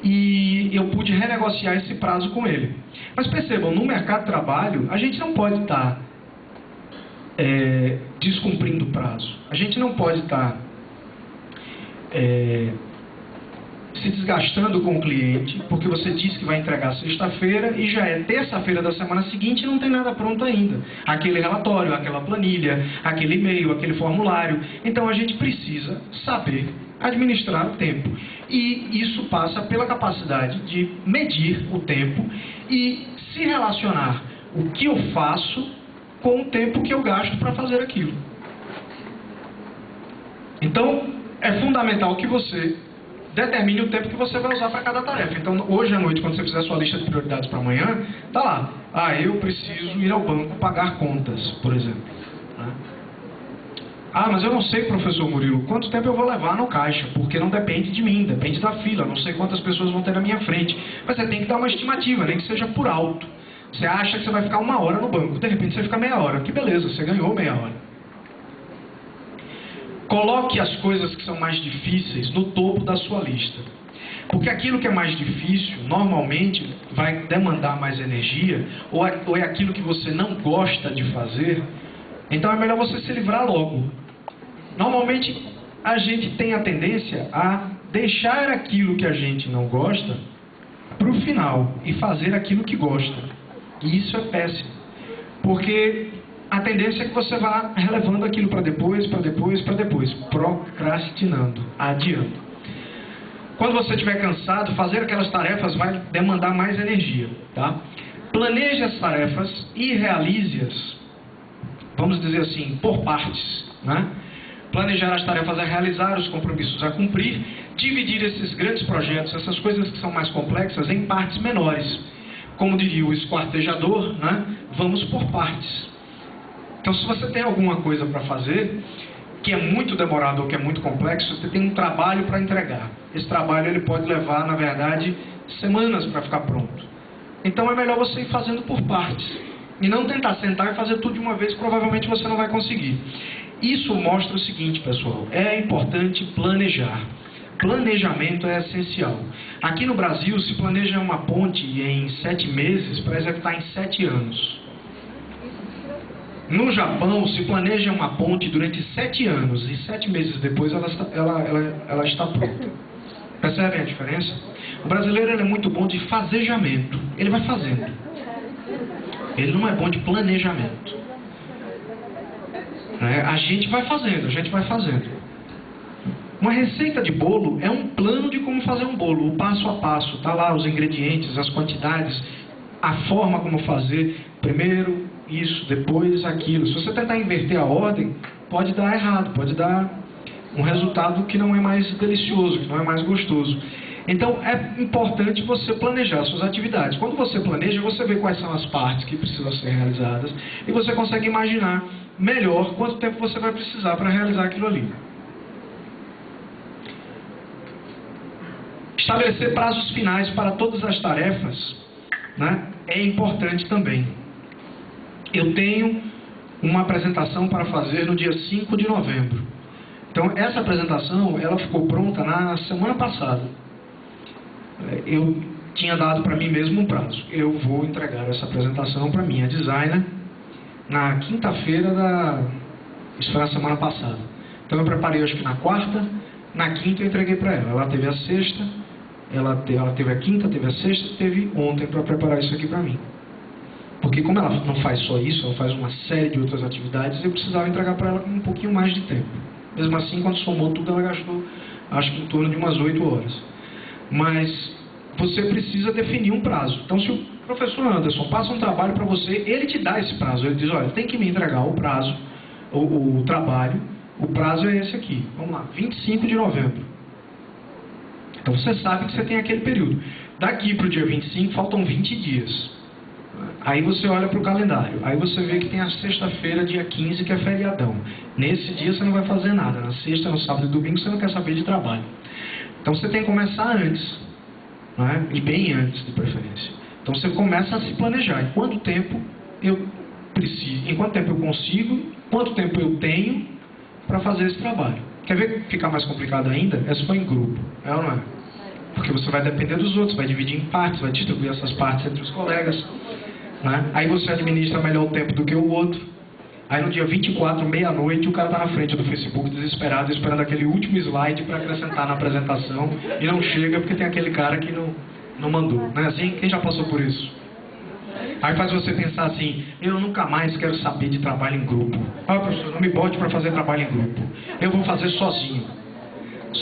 e eu pude renegociar esse prazo com ele. Mas percebam, no mercado de trabalho, a gente não pode estar descumprindo o prazo. A gente não pode estar se desgastando com o cliente, porque você disse que vai entregar sexta-feira e já é terça-feira da semana seguinte e não tem nada pronto ainda. Aquele relatório, aquela planilha, aquele e-mail, aquele formulário. Então a gente precisa saber administrar o tempo. E isso passa pela capacidade de medir o tempo e se relacionar o que eu faço com o tempo que eu gasto para fazer aquilo. Então é fundamental que você determine o tempo que você vai usar para cada tarefa. Então, hoje à noite, quando você fizer a sua lista de prioridades para amanhã, tá lá. Eu preciso ir ao banco pagar contas, por exemplo. Ah, mas eu não sei, professor Murilo, quanto tempo eu vou levar no caixa, porque não depende de mim, depende da fila, não sei quantas pessoas vão ter na minha frente. Mas você tem que dar uma estimativa, nem que seja por alto. Você acha que você vai ficar 1 hora no banco, de repente você fica meia hora. Que beleza, você ganhou meia hora. Coloque as coisas que são mais difíceis no topo da sua lista. Porque aquilo que é mais difícil, normalmente, vai demandar mais energia, ou é aquilo que você não gosta de fazer, então é melhor você se livrar logo. Normalmente, a gente tem a tendência a deixar aquilo que a gente não gosta para o final e fazer aquilo que gosta. E isso é péssimo. Porque a tendência é que você vá relevando aquilo para depois, procrastinando, adiando. Quando você estiver cansado, fazer aquelas tarefas vai demandar mais energia, tá? Planeje as tarefas e realize-as, vamos dizer assim, por partes, né? Planejar as tarefas a realizar, os compromissos a cumprir, dividir esses grandes projetos, essas coisas que são mais complexas, em partes menores. Como diria o esquartejador, né? Vamos por partes. Então, se você tem alguma coisa para fazer que é muito demorado ou que é muito complexo, você tem um trabalho para entregar. Esse trabalho ele pode levar, na verdade, semanas para ficar pronto. Então é melhor você ir fazendo por partes. E não tentar sentar e fazer tudo de uma vez, provavelmente você não vai conseguir. Isso mostra o seguinte, pessoal, é importante planejar. Planejamento é essencial. Aqui no Brasil, se planeja uma ponte em 7 meses para executar em 7 anos. No Japão, se planeja uma ponte durante 7 anos e 7 meses depois ela está pronta. Percebem a diferença? O brasileiro ele é muito bom de fazejamento. Ele vai fazendo. Ele não é bom de planejamento. A gente vai fazendo. Uma receita de bolo é um plano de como fazer um bolo, o passo a passo. Está lá os ingredientes, as quantidades, a forma como fazer. Primeiro isso, depois aquilo. Se você tentar inverter a ordem, pode dar errado, pode dar um resultado que não é mais delicioso, que não é mais gostoso. Então é importante você planejar suas atividades. Quando você planeja, você vê quais são as partes que precisam ser realizadas e você consegue imaginar melhor quanto tempo você vai precisar para realizar aquilo ali. Estabelecer prazos finais para todas as tarefas, né, é importante também. Eu tenho uma apresentação para fazer no dia 5 de novembro. Então, essa apresentação, ela ficou pronta na semana passada. Eu tinha dado para mim mesmo um prazo. Eu vou entregar essa apresentação para minha designer na quinta-feira Isso foi na semana passada. Então, eu preparei, acho que na quarta, na quinta eu entreguei para ela. Ela teve a sexta, ela teve a quinta, teve a sexta, teve ontem para preparar isso aqui para mim. Porque como ela não faz só isso, ela faz uma série de outras atividades, eu precisava entregar para ela com um pouquinho mais de tempo. Mesmo assim, quando somou tudo, ela gastou, acho que em torno de umas 8 horas. Mas você precisa definir um prazo. Então, se o professor Anderson passa um trabalho para você, ele te dá esse prazo. Ele diz, olha, tem que me entregar o prazo, o trabalho, o prazo é esse aqui. Vamos lá, 25 de novembro. Então, você sabe que você tem aquele período. Daqui para o dia 25, faltam 20 dias. Aí você olha para o calendário, aí você vê que tem a sexta-feira, dia 15, que é feriadão. Nesse dia você não vai fazer nada, na sexta, no sábado e domingo você não quer saber de trabalho. Então você tem que começar antes, né? E bem antes de preferência. Então você começa a se planejar, em quanto tempo eu preciso, em quanto tempo eu consigo, quanto tempo eu tenho para fazer esse trabalho. Quer ver ficar mais complicado ainda? É se for em grupo, é ou não é? Porque você vai depender dos outros, vai dividir em partes, vai distribuir essas partes entre os colegas. Né? Aí você administra melhor o tempo do que o outro. Aí no dia 24, meia-noite, o cara está na frente do Facebook desesperado, esperando aquele último slide para acrescentar na apresentação e não chega porque tem aquele cara que não mandou. Não é assim? Quem já passou por isso? Aí faz você pensar assim, eu nunca mais quero saber de trabalho em grupo. Ah, professor, não me bote para fazer trabalho em grupo. Eu vou fazer sozinho.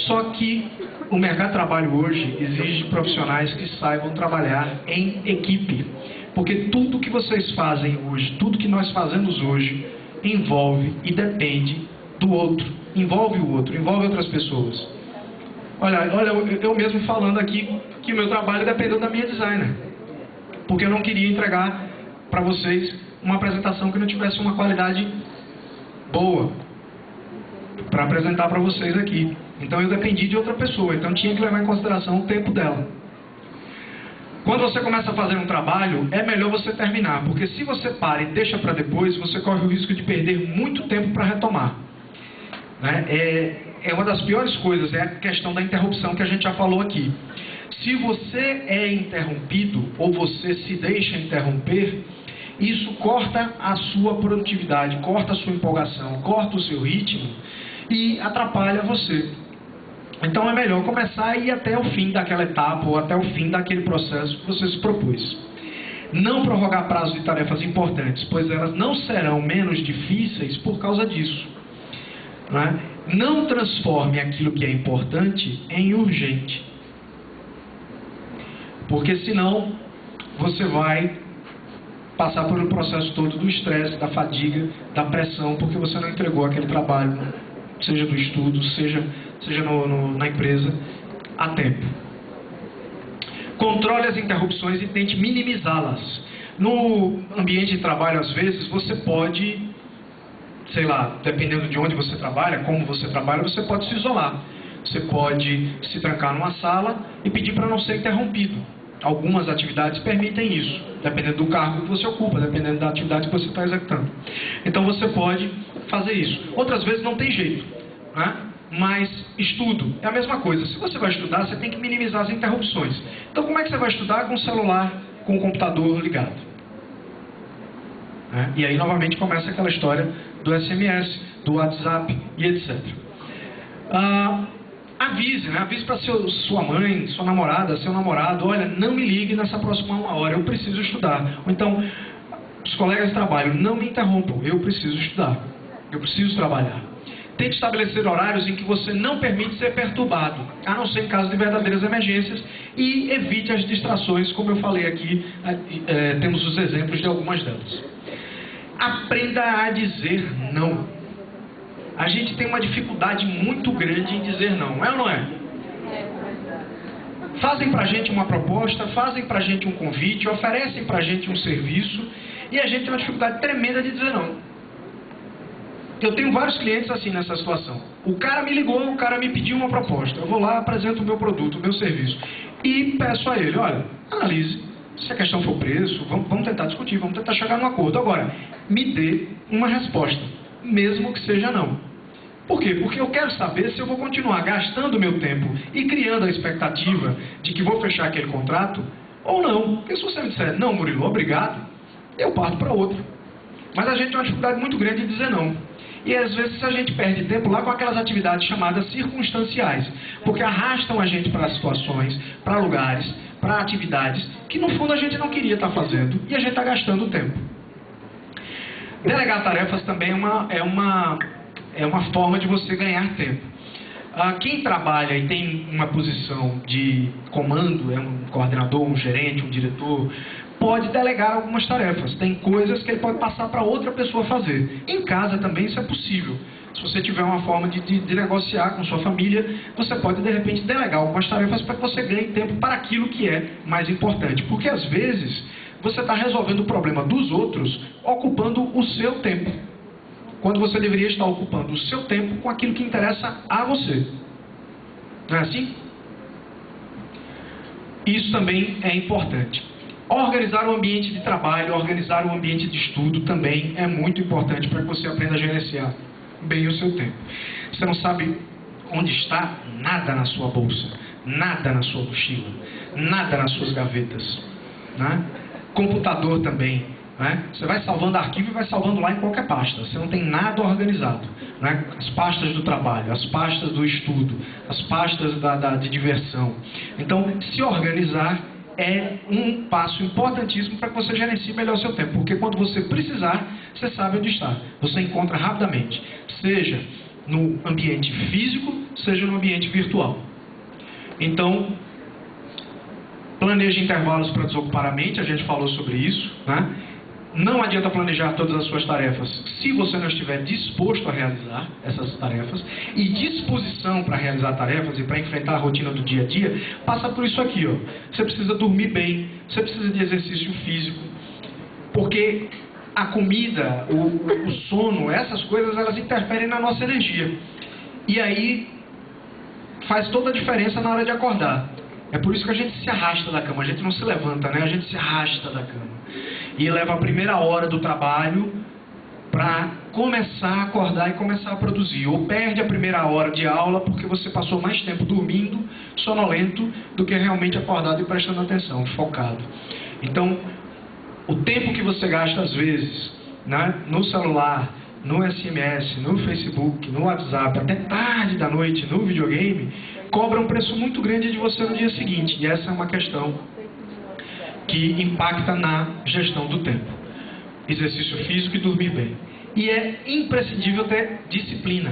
Só que o mercado de trabalho hoje exige profissionais que saibam trabalhar em equipe. Porque tudo que vocês fazem hoje, tudo que nós fazemos hoje, envolve e depende do outro. Envolve o outro, envolve outras pessoas. Olha, eu mesmo falando aqui que o meu trabalho dependeu da minha designer. Porque eu não queria entregar para vocês uma apresentação que não tivesse uma qualidade boa. para apresentar para vocês aqui. Então eu dependi de outra pessoa, então tinha que levar em consideração o tempo dela. Quando você começa a fazer um trabalho, é melhor você terminar, porque se você para e deixa para depois, você corre o risco de perder muito tempo para retomar. Né? É uma das piores coisas, é a questão da interrupção que a gente já falou aqui. Se você é interrompido, ou você se deixa interromper, isso corta a sua produtividade, corta a sua empolgação, corta o seu ritmo e atrapalha você. Então é melhor começar a ir até o fim daquela etapa ou até o fim daquele processo que você se propôs. Não prorrogar prazos de tarefas importantes, pois elas não serão menos difíceis por causa disso. Né? Não transforme aquilo que é importante em urgente. Porque senão você vai passar por um processo todo do estresse, da fadiga, da pressão, porque você não entregou aquele trabalho, seja do estudo, seja na empresa, a tempo. Controle as interrupções e tente minimizá-las. No ambiente de trabalho, às vezes, você pode, sei lá, dependendo de onde você trabalha, como você trabalha, você pode se isolar. Você pode se trancar numa sala e pedir para não ser interrompido. Algumas atividades permitem isso, dependendo do cargo que você ocupa, dependendo da atividade que você está executando. Então você pode fazer isso. Outras vezes não tem jeito, né? Mas estudo é a mesma coisa. Se você vai estudar, você tem que minimizar as interrupções. Então como é que você vai estudar com o celular, com o computador ligado? E aí novamente começa aquela história do SMS, do WhatsApp e etc. Avise, né? Avise para sua mãe, sua namorada, seu namorado: olha, não me ligue nessa próxima 1 hora, eu preciso estudar. Ou então, os colegas de trabalho: não me interrompam, eu preciso estudar, eu preciso trabalhar. Tente estabelecer horários em que você não permite ser perturbado, a não ser em caso de verdadeiras emergências, e evite as distrações, como eu falei aqui, temos os exemplos de algumas delas. Aprenda a dizer não. A gente tem uma dificuldade muito grande em dizer não, é ou não é? Fazem pra gente uma proposta, fazem pra gente um convite, oferecem pra gente um serviço, e a gente tem uma dificuldade tremenda de dizer não. Eu tenho vários clientes assim nessa situação. O cara me ligou, o cara me pediu uma proposta. Eu vou lá, apresento o meu produto, o meu serviço. E peço a ele: olha, analise. Se a questão for preço, vamos tentar discutir, vamos tentar chegar num acordo. Agora, me dê uma resposta, mesmo que seja não. Por quê? Porque eu quero saber se eu vou continuar gastando meu tempo e criando a expectativa de que vou fechar aquele contrato ou não. Porque se você me disser: não, Murilo, obrigado, eu parto para outro. Mas a gente tem uma dificuldade muito grande de dizer não. E às vezes a gente perde tempo lá com aquelas atividades chamadas circunstanciais, porque arrastam a gente para situações, para lugares, para atividades que no fundo a gente não queria estar fazendo e a gente está gastando tempo. Delegar tarefas também é uma forma de você ganhar tempo. Quem trabalha e tem uma posição de comando, é um coordenador, um gerente, um diretor, pode delegar algumas tarefas. Tem coisas que ele pode passar para outra pessoa fazer. Em casa também isso é possível. Se você tiver uma forma de negociar com sua família, você pode de repente delegar algumas tarefas para que você ganhe tempo para aquilo que é mais importante. Porque às vezes você está resolvendo o problema dos outros ocupando o seu tempo, quando você deveria estar ocupando o seu tempo com aquilo que interessa a você. Não é assim? Isso também é importante. Organizar o ambiente de trabalho, organizar o ambiente de estudo também é muito importante para que você aprenda a gerenciar bem o seu tempo. Você não sabe onde está nada na sua bolsa, nada na sua mochila, nada nas suas gavetas, né? Computador também, né? Você vai salvando arquivo e vai salvando lá em qualquer pasta. Você não tem nada organizado, né? As pastas do trabalho, as pastas do estudo, as pastas de diversão. Então, se organizar é um passo importantíssimo para que você gerencie melhor o seu tempo, porque quando você precisar, você sabe onde está. Você encontra rapidamente, seja no ambiente físico, seja no ambiente virtual. Então, planeje intervalos para desocupar a mente, a gente falou sobre isso, né? Não adianta planejar todas as suas tarefas se você não estiver disposto a realizar essas tarefas. E disposição para realizar tarefas e para enfrentar a rotina do dia a dia passa por isso aqui, ó. Você precisa dormir bem, você precisa de exercício físico, porque a comida, o sono, essas coisas, elas interferem na nossa energia. E aí faz toda a diferença na hora de acordar. É por isso que a gente se arrasta da cama, a gente não se levanta, né? A gente se arrasta da cama. E leva a primeira hora do trabalho para começar a acordar e começar a produzir. Ou perde a primeira hora de aula porque você passou mais tempo dormindo, sonolento, do que realmente acordado e prestando atenção, focado. Então, o tempo que você gasta às vezes, né, no celular, no SMS, no Facebook, no WhatsApp, até tarde da noite no videogame, cobra um preço muito grande de você no dia seguinte. E essa é uma questão que impacta na gestão do tempo. Exercício físico e dormir bem. E é imprescindível ter disciplina,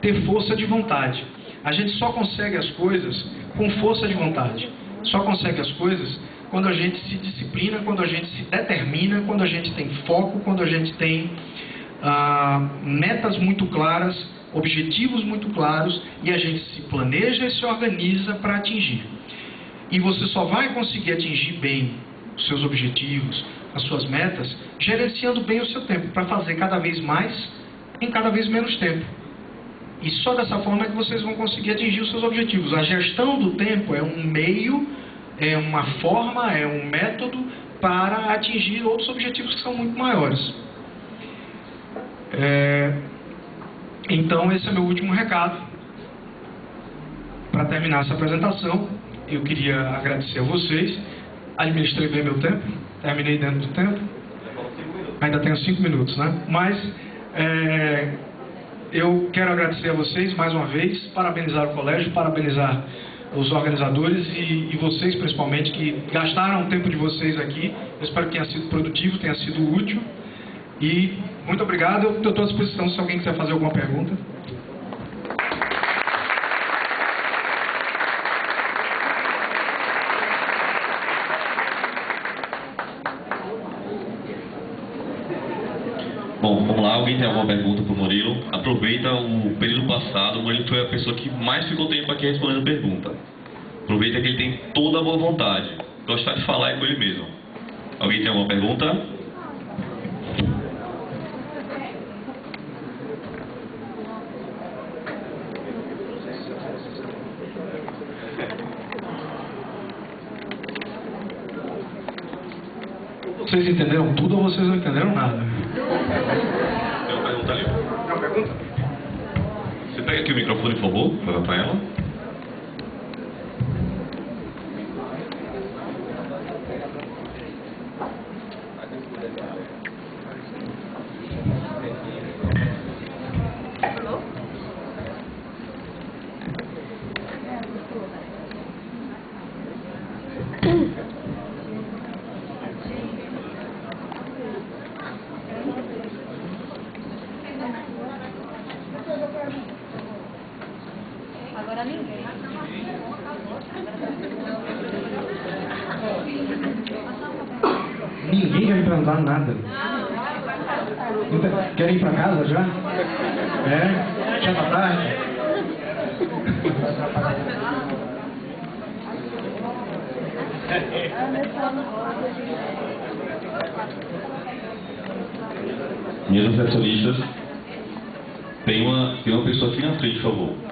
ter força de vontade. A gente só consegue as coisas com força de vontade. Só consegue as coisas quando a gente se disciplina, quando a gente se determina, quando a gente tem foco, quando a gente tem metas muito claras, objetivos muito claros, e a gente se planeja e se organiza para atingir. E você só vai conseguir atingir bem os seus objetivos, as suas metas, gerenciando bem o seu tempo, para fazer cada vez mais em cada vez menos tempo. E só dessa forma é que vocês vão conseguir atingir os seus objetivos. A gestão do tempo é um meio, é uma forma, é um método para atingir outros objetivos que são muito maiores. Então esse é meu último recado. Para terminar essa apresentação, eu queria agradecer a vocês. Administrei bem meu tempo, terminei dentro do tempo. Ainda tenho 5 minutos, né? Mas eu quero agradecer a vocês mais uma vez, parabenizar o colégio, parabenizar os organizadores e vocês principalmente, que gastaram o tempo de vocês aqui. Eu espero que tenha sido produtivo, tenha sido útil. E muito obrigado, eu estou à disposição se alguém quiser fazer alguma pergunta. Bom, vamos lá, alguém tem alguma pergunta para o Murilo? Aproveita o período passado, o Murilo foi a pessoa que mais ficou tempo aqui respondendo pergunta. Aproveita que ele tem toda a boa vontade. Gostar de falar é com ele mesmo. Alguém tem alguma pergunta? Vocês entenderam tudo ou vocês não entenderam nada? Tem uma pergunta ali. Tem uma pergunta? Você pega aqui o microfone, por favor, para ela. Agora ninguém. Ninguém vai me perguntar nada. Querem ir para casa já? Já tá tarde? Minhas recepcionistas, tem uma pessoa aqui na frente, por favor.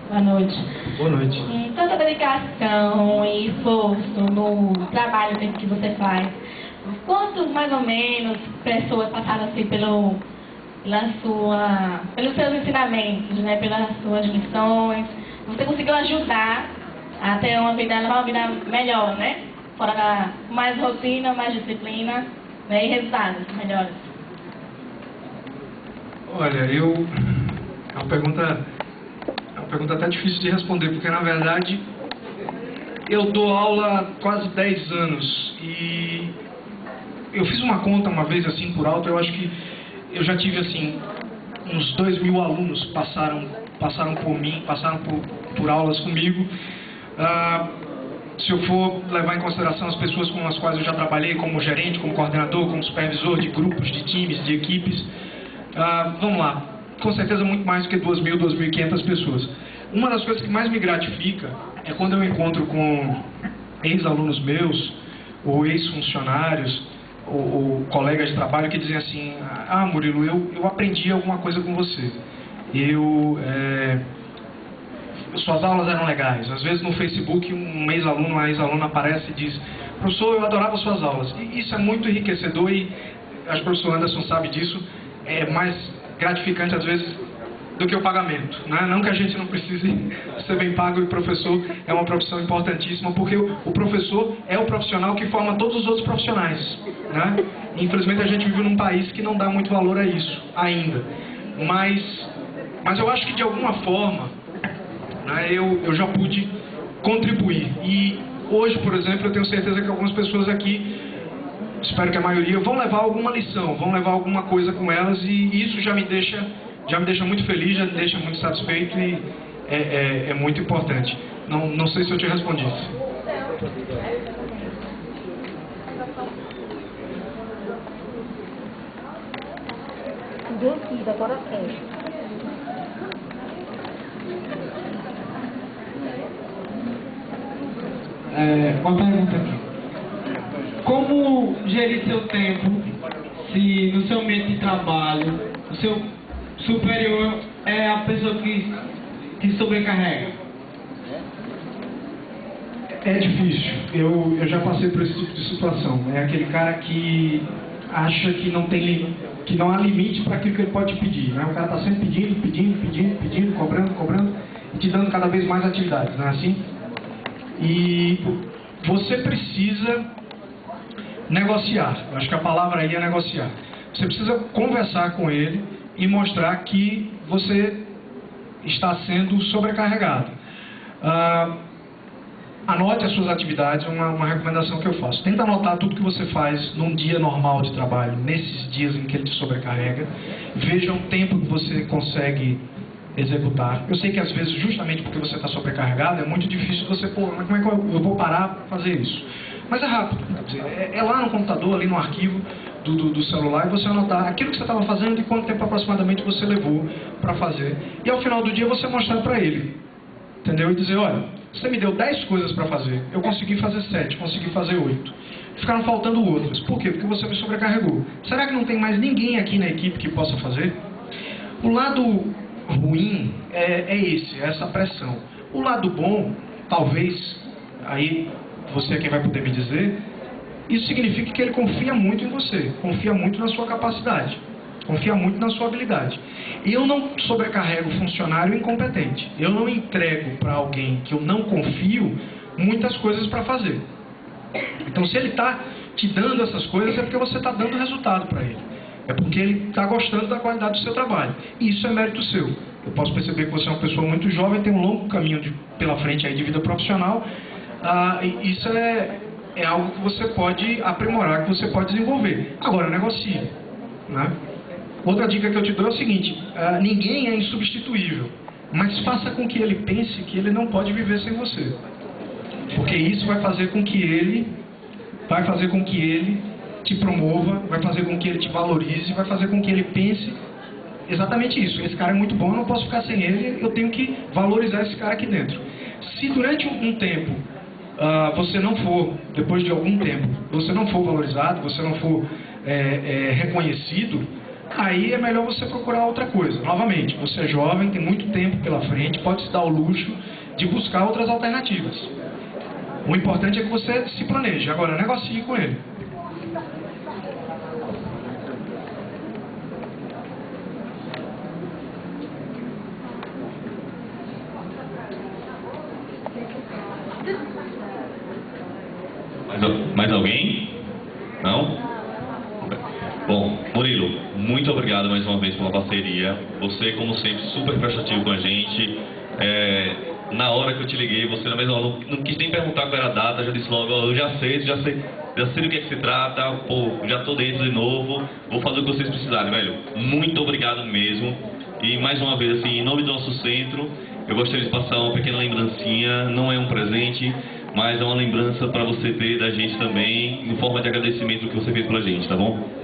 Boa noite. Boa noite. Tanta dedicação e esforço no trabalho que você faz. Quantos, mais ou menos, pessoas passaram assim pelos seus ensinamentos, né, pelas suas lições? Você conseguiu ajudar a ter levar uma vida melhor, né? Fora da mais rotina, mais disciplina, né, e resultados melhores. Olha, é uma pergunta até difícil de responder, porque na verdade eu dou aula há quase 10 anos e eu fiz uma conta uma vez assim por alto, eu acho que eu já tive assim uns 2.000 alunos passaram por mim, passaram por aulas comigo. Se eu for levar em consideração as pessoas com as quais eu já trabalhei como gerente, como coordenador, como supervisor de grupos, de times, de equipes, vamos lá, com certeza muito mais do que 2.000, 2.500 pessoas. Uma das coisas que mais me gratifica é quando eu encontro com ex-alunos meus, ou ex-funcionários, ou colegas de trabalho que dizem assim: ah, Murilo, eu aprendi alguma coisa com você. Suas aulas eram legais. Às vezes no Facebook um ex-aluno, uma ex-aluna aparece e diz: professor, eu adorava suas aulas. E isso é muito enriquecedor e acho que o professor Anderson sabe disso. É mais gratificante às vezes do que o pagamento, né? Não que a gente não precise ser bem pago, e o professor é uma profissão importantíssima, porque o professor é o profissional que forma todos os outros profissionais, né? Infelizmente a gente vive num país que não dá muito valor a isso ainda, mas eu acho que de alguma forma, né, eu já pude contribuir. E hoje, por exemplo, eu tenho certeza que algumas pessoas aqui, espero que a maioria, vão levar alguma lição, vão levar alguma coisa com elas, e isso já me deixa muito feliz, já me deixa muito satisfeito, e é muito importante. Não sei se eu te respondi. Uma pergunta aqui. Como gerir seu tempo se no seu ambiente de trabalho o seu superior é a pessoa que sobrecarrega? É difícil. Eu já passei por esse tipo de situação. É aquele cara que acha que não há limite para aquilo que ele pode pedir, né? O cara está sempre pedindo, cobrando e te dando cada vez mais atividades, não é assim? E você precisa negociar. Eu acho que a palavra aí é negociar. Você precisa conversar com ele e mostrar que você está sendo sobrecarregado. Anote as suas atividades, uma recomendação que eu faço. Tenta anotar tudo que você faz num dia normal de trabalho, nesses dias em que ele te sobrecarrega. Veja o tempo que você consegue executar. Eu sei que às vezes, justamente porque você está sobrecarregado, é muito difícil você, mas como é que eu vou parar para fazer isso? Mas é rápido. Quer dizer, é lá no computador, ali no arquivo do celular, e você anotar aquilo que você estava fazendo e quanto tempo aproximadamente você levou para fazer. E ao final do dia você mostrar para ele, entendeu? E dizer: olha, você me deu 10 coisas para fazer, eu consegui fazer 7, consegui fazer 8. Ficaram faltando outras. Por quê? Porque você me sobrecarregou. Será que não tem mais ninguém aqui na equipe que possa fazer? O lado ruim é essa pressão. O lado bom, talvez, aí você é quem vai poder me dizer, isso significa que ele confia muito em você, confia muito na sua capacidade, confia muito na sua habilidade. Eu não sobrecarrego funcionário incompetente. Eu não entrego para alguém que eu não confio muitas coisas para fazer. Então, se ele está te dando essas coisas, é porque você está dando resultado para ele. É porque ele está gostando da qualidade do seu trabalho. E isso é mérito seu. Eu posso perceber que você é uma pessoa muito jovem, tem um longo caminho pela frente aí de vida profissional. Isso é algo que você pode aprimorar, que você pode desenvolver. Agora, negocie, né? Outra dica que eu te dou é o seguinte: ninguém é insubstituível, mas faça com que ele pense que ele não pode viver sem você. Porque isso vai fazer com que ele te promova, vai fazer com que ele te valorize, vai fazer com que ele pense exatamente isso: esse cara é muito bom, eu não posso ficar sem ele, eu tenho que valorizar esse cara aqui dentro. Se durante um tempo você não for, depois de algum tempo, você não for valorizado, você não for reconhecido, aí é melhor você procurar outra coisa. Novamente, você é jovem, tem muito tempo pela frente, pode se dar o luxo de buscar outras alternativas. O importante é que você se planeje. Agora, negocie com ele. Mais alguém? Não? Bom, Murilo, muito obrigado mais uma vez pela parceria. Você, como sempre, super prestativo com a gente. Na hora que eu te liguei, você na mesma hora não quis nem perguntar qual era a data, já disse logo: eu já sei do que é que se trata, já tô dentro de novo, vou fazer o que vocês precisarem, velho. Muito obrigado mesmo. E mais uma vez, assim, em nome do nosso centro, eu gostaria de passar uma pequena lembrancinha. Não é um presente, mas é uma lembrança para você ter da gente também, em forma de agradecimento do que você fez pela gente, tá bom?